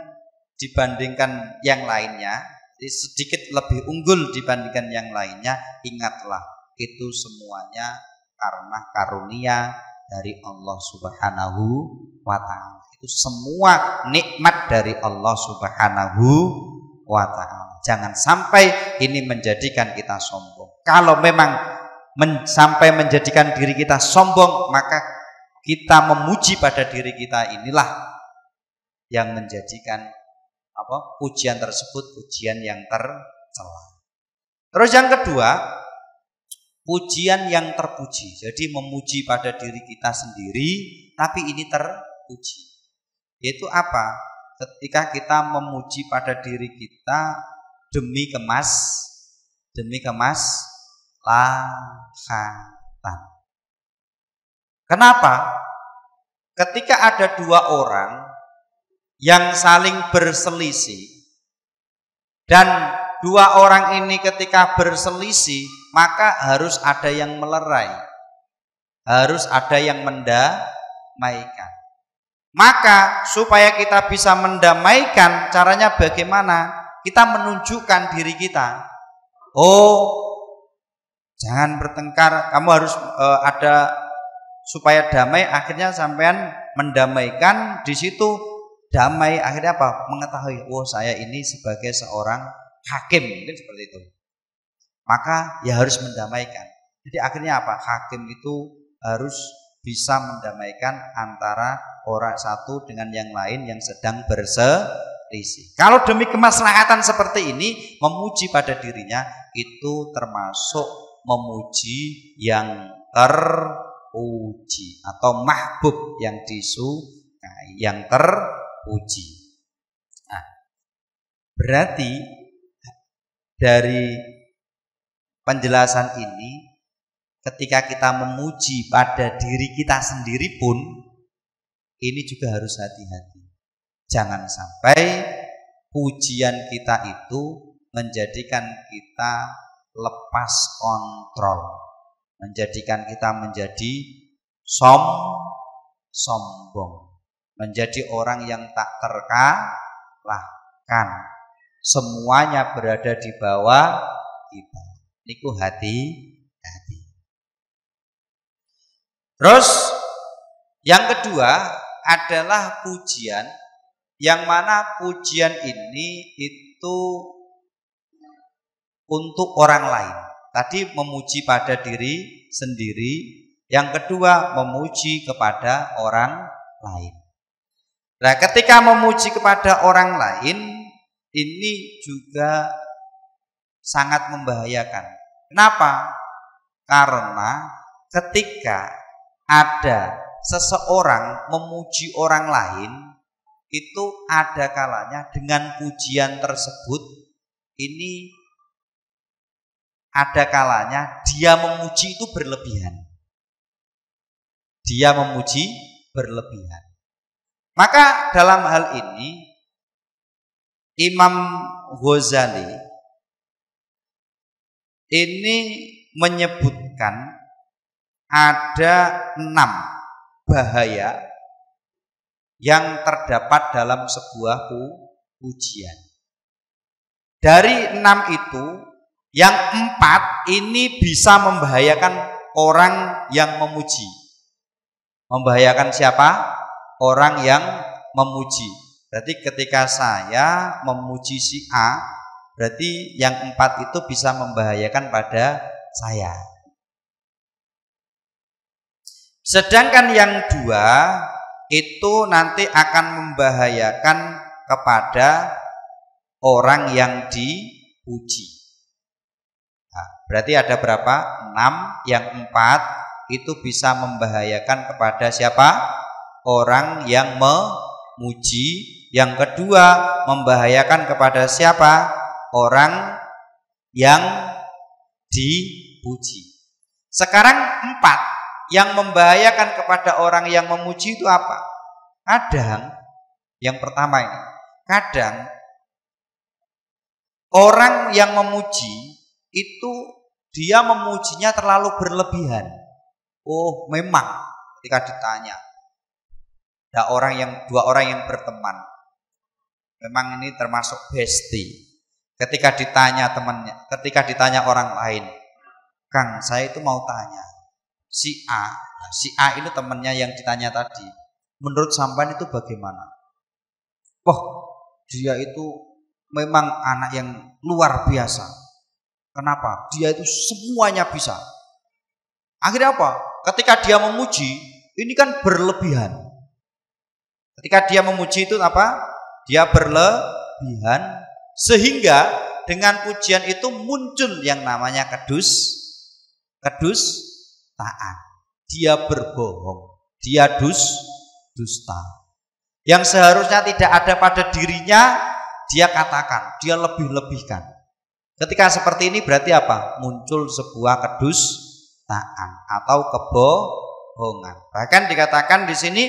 dibandingkan yang lainnya, sedikit lebih unggul dibandingkan yang lainnya, ingatlah itu semuanya karena karunia dari Allah Subhanahu wa ta'ala. Itu semua nikmat dari Allah Subhanahu wa ta'ala. Jangan sampai ini menjadikan kita sombong. Kalau memang sampai menjadikan diri kita sombong, maka kita memuji pada diri kita inilah yang menjadikan pujian tersebut pujian yang tercela. Terus yang kedua, pujian yang terpuji. Jadi memuji pada diri kita sendiri, tapi ini terpuji. Yaitu apa? Ketika kita memuji pada diri kita demi kemaslahatan. Kenapa? Ketika ada dua orang yang saling berselisih, dan dua orang ini ketika berselisih, maka harus ada yang melerai, harus ada yang mendamaikan. Maka supaya kita bisa mendamaikan, caranya bagaimana? Kita menunjukkan diri kita. Oh, jangan bertengkar, kamu harus ada supaya damai. Akhirnya sampean mendamaikan, di situ damai. Akhirnya apa? Mengetahui, oh saya ini sebagai seorang hakim, mungkin seperti itu. Maka ya harus mendamaikan. Jadi akhirnya apa? Hakim itu harus bisa mendamaikan antara orang satu dengan yang lain yang sedang berselisih. Kalau demi kemaslahatan seperti ini, memuji pada dirinya itu termasuk memuji yang terpuji atau mahbub, yang disukai, yang terpuji. Nah, berarti dari penjelasan ini, ketika kita memuji pada diri kita sendiri pun, ini juga harus hati-hati. Jangan sampai pujian kita itu menjadikan kita lepas kontrol, menjadikan kita menjadi sombong, menjadi orang yang tak terkalahkan. Semuanya berada di bawah kita. Niku hati-hati. Terus yang kedua adalah pujian, yang mana pujian ini itu untuk orang lain. Tadi memuji pada diri sendiri, yang kedua memuji kepada orang lain. Nah, ketika memuji kepada orang lain ini juga sangat membahayakan. Kenapa? Karena ketika ada seseorang memuji orang lain, itu ada kalanya dengan pujian tersebut ini ada kalanya dia memuji itu berlebihan. Dia memuji berlebihan. Maka dalam hal ini Imam Ghazali ini menyebutkan ada 6 bahaya yang terdapat dalam sebuah pujian. Dari 6 itu, yang 4 ini bisa membahayakan orang yang memuji. Membahayakan siapa? Orang yang memuji. Berarti ketika saya memuji si A, berarti yang 4 itu bisa membahayakan pada saya. Sedangkan yang 2 itu nanti akan membahayakan kepada orang yang dipuji. Nah, berarti ada berapa? 6, yang 4 itu bisa membahayakan kepada siapa? Orang yang memuji. Yang kedua membahayakan kepada siapa? Orang yang dipuji. Sekarang 4 yang membahayakan kepada orang yang memuji itu apa? Kadang, yang pertama ini, kadang orang yang memuji itu dia memujinya terlalu berlebihan. Oh, memang ketika ditanya, ada dua orang yang berteman, memang ini termasuk bestie. Ketika ditanya temannya, ketika ditanya orang lain, Kang, saya itu mau tanya, si A ini temannya yang ditanya tadi, menurut sampean itu bagaimana? Oh, dia itu memang anak yang luar biasa. Kenapa? Dia itu semuanya bisa. Akhirnya apa? Ketika dia memuji, ini kan berlebihan. Ketika dia memuji itu apa? Dia berlebihan, sehingga dengan pujian itu muncul yang namanya kedustaan. Dia berbohong, dia dusta. Yang seharusnya tidak ada pada dirinya, dia katakan, dia lebih-lebihkan. Ketika seperti ini berarti apa? Muncul sebuah kedustaan atau kebohongan. Bahkan dikatakan di sini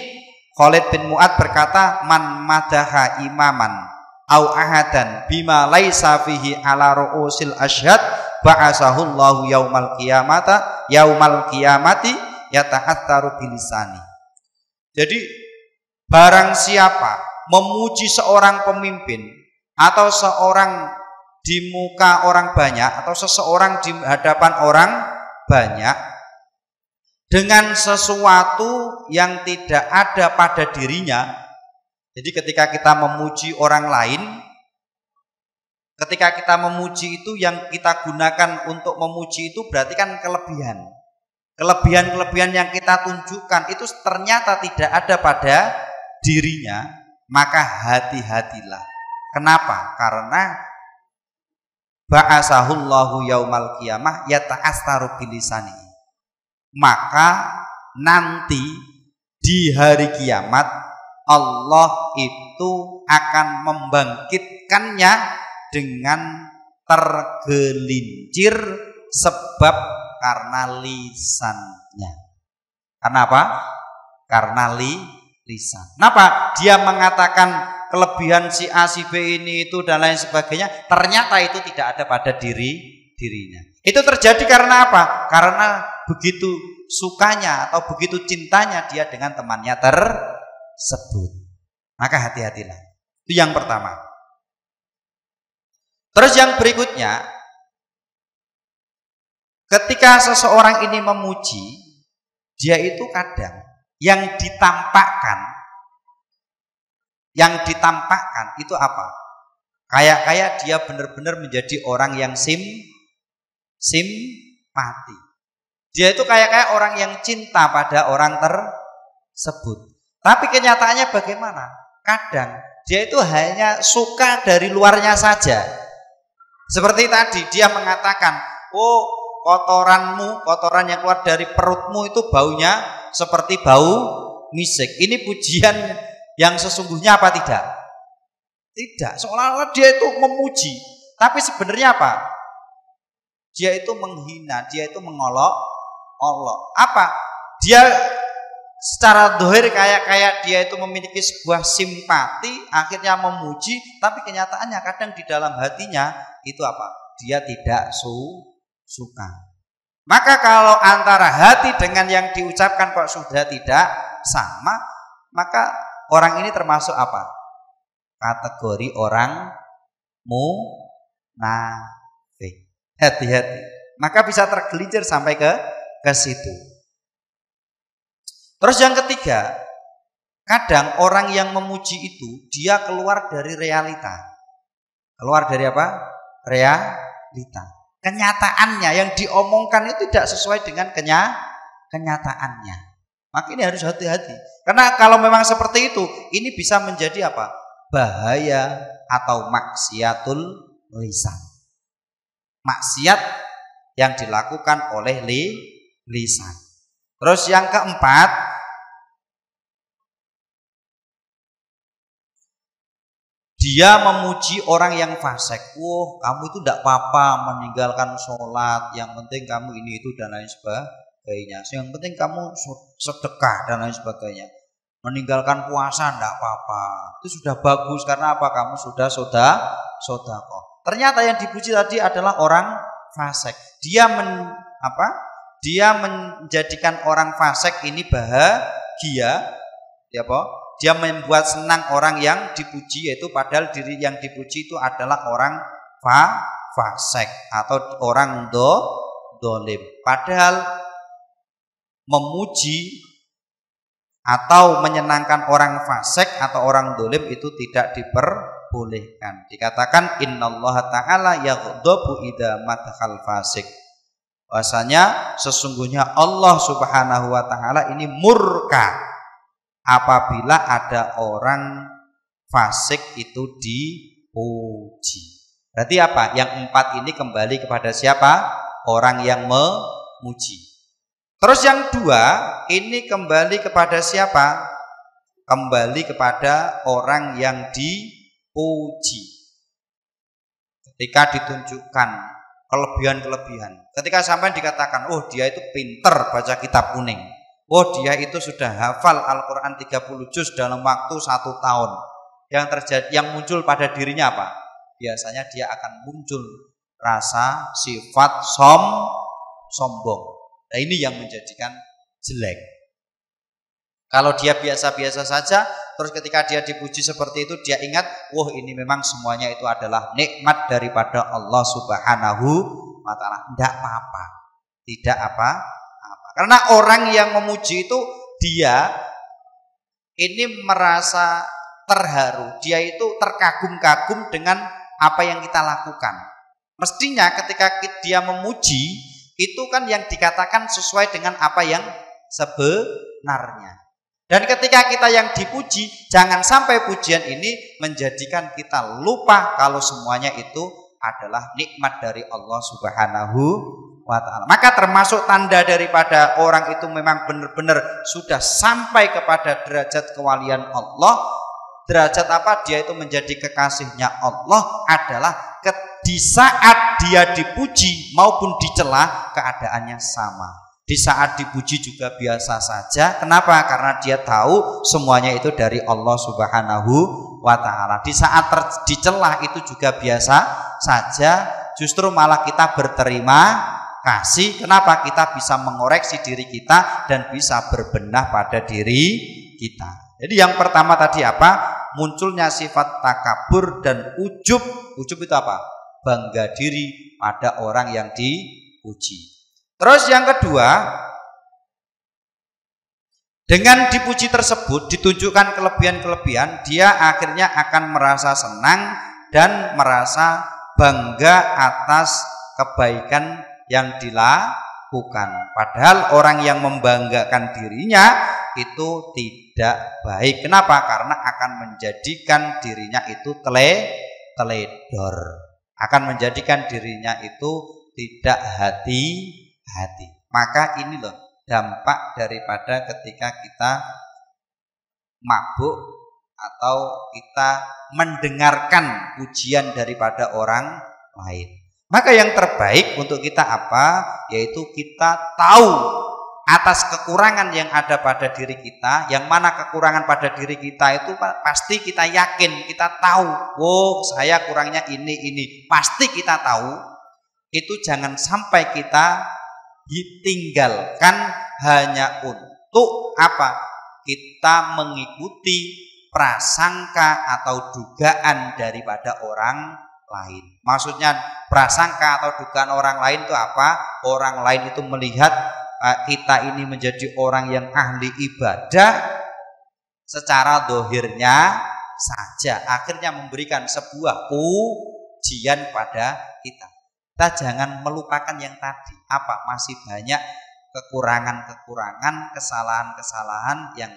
Khalid bin Mu'ad berkata, man madaha imaman au ahadan bima laisa fihi ala ru'usil asyhad ba'asahu Allahu yaumal qiyamati yata'attaru bilisani. Jadi barang siapa memuji seorang pemimpin atau seorang di muka orang banyak atau seseorang di hadapan orang banyak dengan sesuatu yang tidak ada pada dirinya. Jadi ketika kita memuji orang lain, ketika kita memuji itu yang kita gunakan untuk memuji itu berarti kan kelebihan. Kelebihan-kelebihan yang kita tunjukkan itu ternyata tidak ada pada dirinya, maka hati-hatilah. Kenapa? Karena ba'asahullahu yaumal qiyamah yata'astaru bilisani. Maka nanti di hari kiamat Allah itu akan membangkitkannya dengan tergelincir sebab karena lisannya. Karena apa? Karena lisan. Kenapa? Dia mengatakan kelebihan si A, si B ini itu dan lain sebagainya, ternyata itu tidak ada pada dirinya. Itu terjadi karena apa? Karena begitu sukanya atau begitu cintanya dia dengan temannya tersebut. Maka hati-hatilah. Itu yang pertama. Terus yang berikutnya, ketika seseorang ini memuji, dia itu kadang yang ditampakkan itu apa? Kayak dia benar-benar menjadi orang yang simpati. Dia itu kayak orang yang cinta pada orang tersebut. Tapi kenyataannya bagaimana? Kadang dia itu hanya suka dari luarnya saja. Seperti tadi dia mengatakan, oh kotoran yang keluar dari perutmu itu baunya seperti bau misik. Ini pujian yang sesungguhnya apa tidak? Tidak, seolah-olah dia itu memuji. Tapi sebenarnya apa? Dia itu menghina, dia itu mengolok-olok. Apa? Dia secara dohir kayak dia itu memiliki sebuah simpati, akhirnya memuji, tapi kenyataannya kadang di dalam hatinya itu apa? Dia tidak suka. Maka kalau antara hati dengan yang diucapkan kok sudah tidak sama, maka orang ini termasuk apa? Kategori orang munafik. Hati-hati. Maka bisa tergelincir sampai ke situ. Terus yang ketiga, kadang orang yang memuji itu dia keluar dari realita. Keluar dari apa? Realita. Kenyataannya yang diomongkan itu tidak sesuai dengan kenyataannya. Maka ini harus hati-hati. Karena kalau memang seperti itu, ini bisa menjadi apa? Bahaya atau maksiatul lisan. Maksiat yang dilakukan oleh lisan. Terus yang keempat, dia memuji orang yang fasik. Wah, kamu itu tidak apa-apa meninggalkan sholat. Yang penting kamu ini itu dan lain sebagainya. Yang penting kamu sedekah dan lain sebagainya. Meninggalkan puasa tidak apa-apa. Itu sudah bagus karena apa? Kamu sudah sodaqah. Ternyata yang dipuji tadi adalah orang fasik. Dia menjadikan orang fasik ini bahagia. Dia membuat senang orang yang dipuji, yaitu padahal diri yang dipuji itu adalah orang fasik atau orang dolim. Padahal memuji atau menyenangkan orang fasik atau orang dolim itu tidak diperbolehkan. Dikatakan innallaha ta'ala yaghdabu idza madhal fasik. Bahasanya sesungguhnya Allah Subhanahu wa taala ini murka apabila ada orang fasik itu dipuji. Berarti apa? Yang empat ini kembali kepada siapa? Orang yang memuji. Terus yang dua ini kembali kepada siapa? Kembali kepada orang yang dipuji. Ketika ditunjukkan kelebihan-kelebihan. Ketika sampai dikatakan, oh dia itu pinter baca kitab kuning. Oh dia itu sudah hafal Al-Quran 30 juz dalam waktu 1 tahun. Yang muncul pada dirinya apa? Biasanya dia akan muncul rasa sifat sombong. Nah ini yang menjadikan jelek. Kalau dia biasa-biasa saja, terus ketika dia dipuji seperti itu, dia ingat, wah ini memang semuanya itu adalah nikmat daripada Allah Subhanahu wa ta'ala. Tidak apa-apa. Tidak apa-apa. Karena orang yang memuji itu, dia ini merasa terharu. Dia itu terkagum-kagum dengan apa yang kita lakukan. Mestinya ketika dia memuji, itu kan yang dikatakan sesuai dengan apa yang sebenarnya. Dan ketika kita yang dipuji, jangan sampai pujian ini menjadikan kita lupa kalau semuanya itu adalah nikmat dari Allah Subhanahu wa ta'ala. Maka termasuk tanda daripada orang itu memang benar-benar sudah sampai kepada derajat kewalian Allah. Derajat apa? Dia itu menjadi kekasihnya Allah adalah di saat dia dipuji maupun dicela keadaannya sama. Di saat dipuji juga biasa saja. Kenapa? Karena dia tahu semuanya itu dari Allah Subhanahu wa ta'ala. Di saat dicela itu juga biasa saja. Justru malah kita berterima kasih. Kenapa? Kita bisa mengoreksi diri kita dan bisa berbenah pada diri kita. Jadi yang pertama tadi apa? Munculnya sifat takabur dan ujub. Ujub itu apa? Bangga diri pada orang yang dipuji. Terus yang kedua, dengan dipuji tersebut ditunjukkan kelebihan-kelebihan, dia akhirnya akan merasa senang dan merasa bangga atas kebaikan yang dilakukan. Padahal orang yang membanggakan dirinya itu tidak baik. Kenapa? Karena akan menjadikan dirinya itu teledor. Akan menjadikan dirinya itu tidak hati-hati. Maka ini loh dampak daripada ketika kita mabuk atau kita mendengarkan pujian daripada orang lain. Maka yang terbaik untuk kita apa? Yaitu kita tahu atas kekurangan yang ada pada diri kita. Yang mana kekurangan pada diri kita itu pasti kita yakin, kita tahu. Oh, saya kurangnya ini. Pasti kita tahu. Itu jangan sampai kita ditinggalkan hanya untuk apa? Kita mengikuti prasangka atau dugaan daripada orang lain. Maksudnya prasangka atau dugaan orang lain itu apa? Orang lain itu melihat kita ini menjadi orang yang ahli ibadah secara dohirnya saja, akhirnya memberikan sebuah pujian pada kita. Kita jangan melupakan yang tadi, apa? Masih banyak kekurangan-kekurangan, kesalahan-kesalahan yang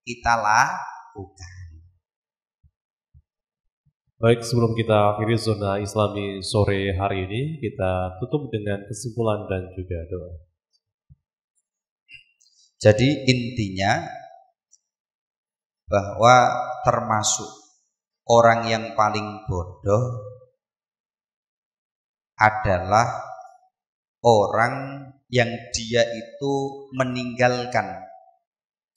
kita lakukan. Baik, sebelum kita akhiri zona Islami sore hari ini, kita tutup dengan kesimpulan dan juga doa. Jadi intinya bahwa termasuk orang yang paling bodoh adalah orang yang dia itu meninggalkan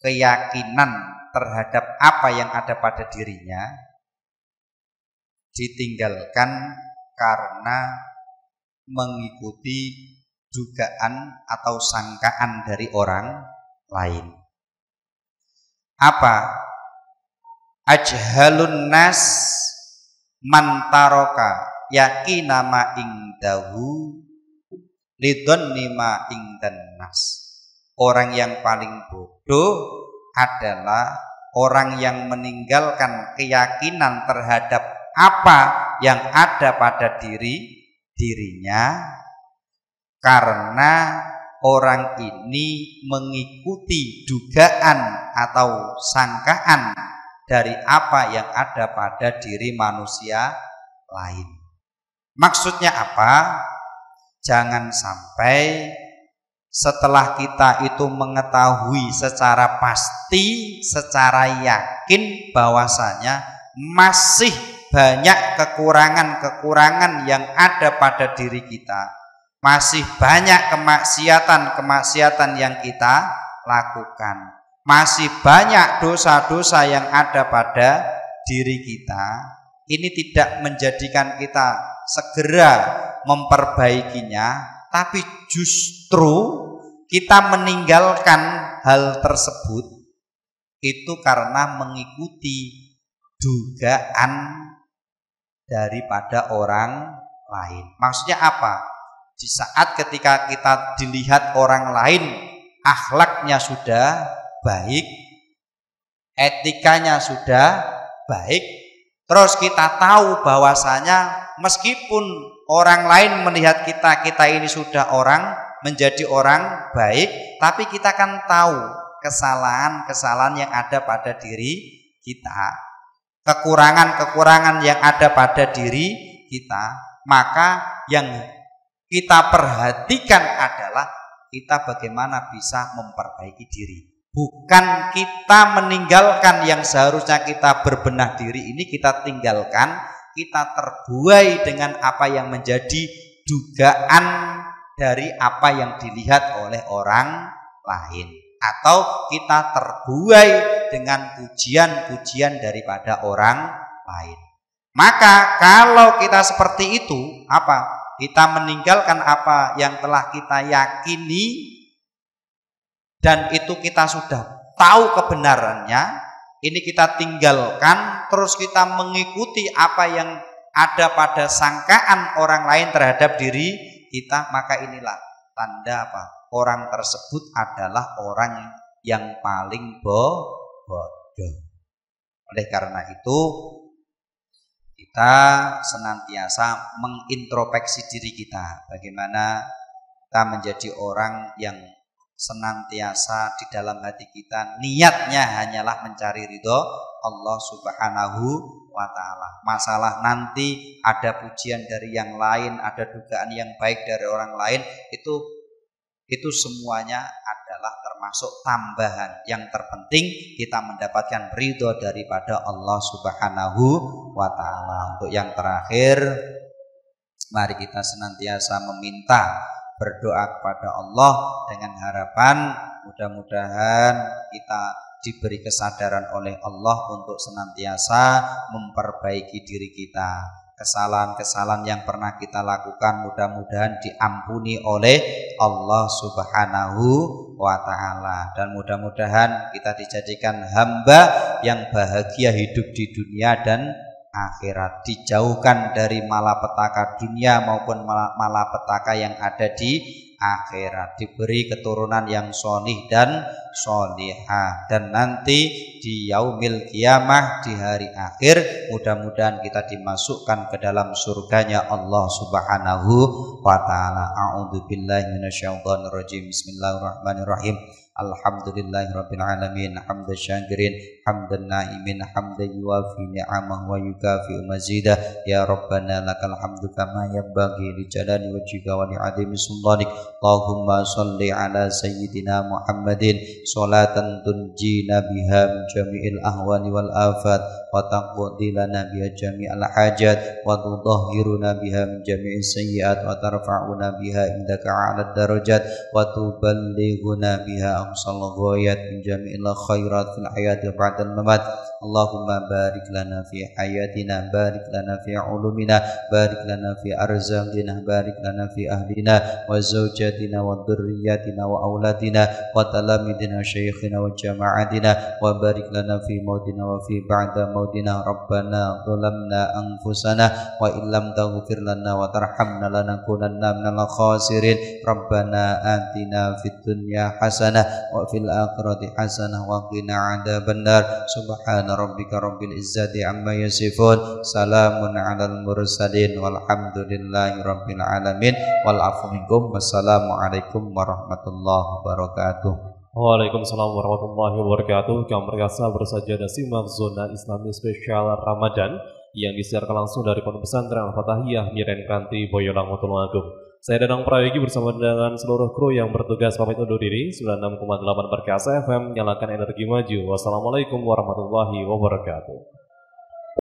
keyakinan terhadap apa yang ada pada dirinya, ditinggalkan karena mengikuti dugaan atau sangkaan dari orang lain. Apa? Ajhalun nas mantaroka yakina ma ingdahu lidhonni ma ingdan nas. Orang yang paling bodoh adalah orang yang meninggalkan keyakinan terhadap apa yang ada pada dirinya karena orang ini mengikuti dugaan atau sangkaan dari apa yang ada pada diri manusia lain. Maksudnya apa? Jangan sampai setelah kita itu mengetahui secara pasti, secara yakin bahwasanya masih banyak kekurangan-kekurangan yang ada pada diri kita, masih banyak kemaksiatan-kemaksiatan yang kita lakukan, masih banyak dosa-dosa yang ada pada diri kita. Ini tidak menjadikan kita segera memperbaikinya, tapi justru kita meninggalkan hal tersebut itu karena mengikuti dugaan daripada orang lain. Maksudnya apa? Di saat ketika kita dilihat orang lain akhlaknya sudah baik, etikanya sudah baik, terus kita tahu bahwasanya meskipun orang lain melihat kita ini sudah menjadi orang baik, tapi kita kan tahu kesalahan-kesalahan yang ada pada diri kita, kekurangan-kekurangan yang ada pada diri kita. Maka yang kita perhatikan adalah kita bagaimana bisa memperbaiki diri, bukan kita meninggalkan yang seharusnya kita berbenah diri ini kita tinggalkan, kita terbuai dengan apa yang menjadi dugaan dari apa yang dilihat oleh orang lain, atau kita terbuai dengan pujian-pujian daripada orang lain. Maka kalau kita seperti itu, apa? Kita meninggalkan apa yang telah kita yakini dan itu kita sudah tahu kebenarannya. Ini kita tinggalkan, terus kita mengikuti apa yang ada pada sangkaan orang lain terhadap diri kita, maka inilah tanda apa? Orang tersebut adalah orang yang paling bodoh. Oleh karena itu kita senantiasa mengintrospeksi diri kita, bagaimana kita menjadi orang yang senantiasa di dalam hati kita niatnya hanyalah mencari ridho Allah Subhanahu wa ta'ala. Masalah nanti ada pujian dari yang lain, ada dugaan yang baik dari orang lain, itu semuanya adalah termasuk tambahan. Yang terpenting kita mendapatkan ridho daripada Allah Subhanahu wa ta'ala. Untuk yang terakhir, mari kita senantiasa meminta, berdoa kepada Allah dengan harapan mudah-mudahan kita diberi kesadaran oleh Allah untuk senantiasa memperbaiki diri kita. Kesalahan-kesalahan yang pernah kita lakukan mudah-mudahan diampuni oleh Allah Subhanahu wa ta'ala, dan mudah-mudahan kita dijadikan hamba yang bahagia hidup di dunia dan akhirat, dijauhkan dari malapetaka dunia maupun malapetaka yang ada di akhirat, diberi keturunan yang sholih dan sholihah, dan nanti di yaumil kiamah, di hari akhir, mudah-mudahan kita dimasukkan ke dalam surganya Allah Subhanahu wa ta'ala. A'udzubillahi minasyaitonir rajim. Bismillahirrahmanirrahim. Alhamdulillahirabbil alamin, hamdan syakirin, hamdan naimin, hamdan yuwafi ni'amah wa yukafi mazidah. Ya Rabbana lakal hamdu kama yanbaghi li jalali wajhika wa li 'azimi sultanik. Allahumma shalli ala sayyidina Muhammadin sholatan tunjina biha min jami'il ahwani wal afat wa taqdi lana biha jami'al hajat wa tudahhiruna biha min jami'is sayyi'at wa tarfa'una biha indaka 'ala darajat wa tuballighuna biha aqsal ghayat min jami'il khairat fil hayati ba'dal mamat. Allahumma barik lana fi hayatina, barik lana fi ulumina, barik lana fi arzaqina, barik lana fi ahlina wa zawjatina wa dhurriyyatina wa auladina wa talamidina syayikhina wa jama'atina, wa barik lana fi mautina wa fi ba'da mautina. Rabbana zalamna anfusana wa illam taghfir lana wa tarhamna lanakunanna minal khasirin. Rabbana atina fid dunya hasanah wa fil akhirati hasanah wa qina adzabannar. Subhana rabbika rabbil izzati amma yasifun, salamun alal mursalin, walhamdulillahi rabbil alamin. Wal afu minkum. Wassalamualaikum warahmatullahi wabarakatuh. Waalaikumsalam warahmatullahi wabarakatuh. Kami berkasa bersajadah simak zona Islami spesial Ramadan yang disiarkan langsung dari Pondok Pesantren Al-Fatahiyah Miren Kranti Boyolali Tulungagung. Saya Danang Prayogi bersama dengan seluruh kru yang bertugas pamit undur diri. 96,8 Berkasa FM, nyalakan energi maju. Wassalamualaikum warahmatullahi wabarakatuh.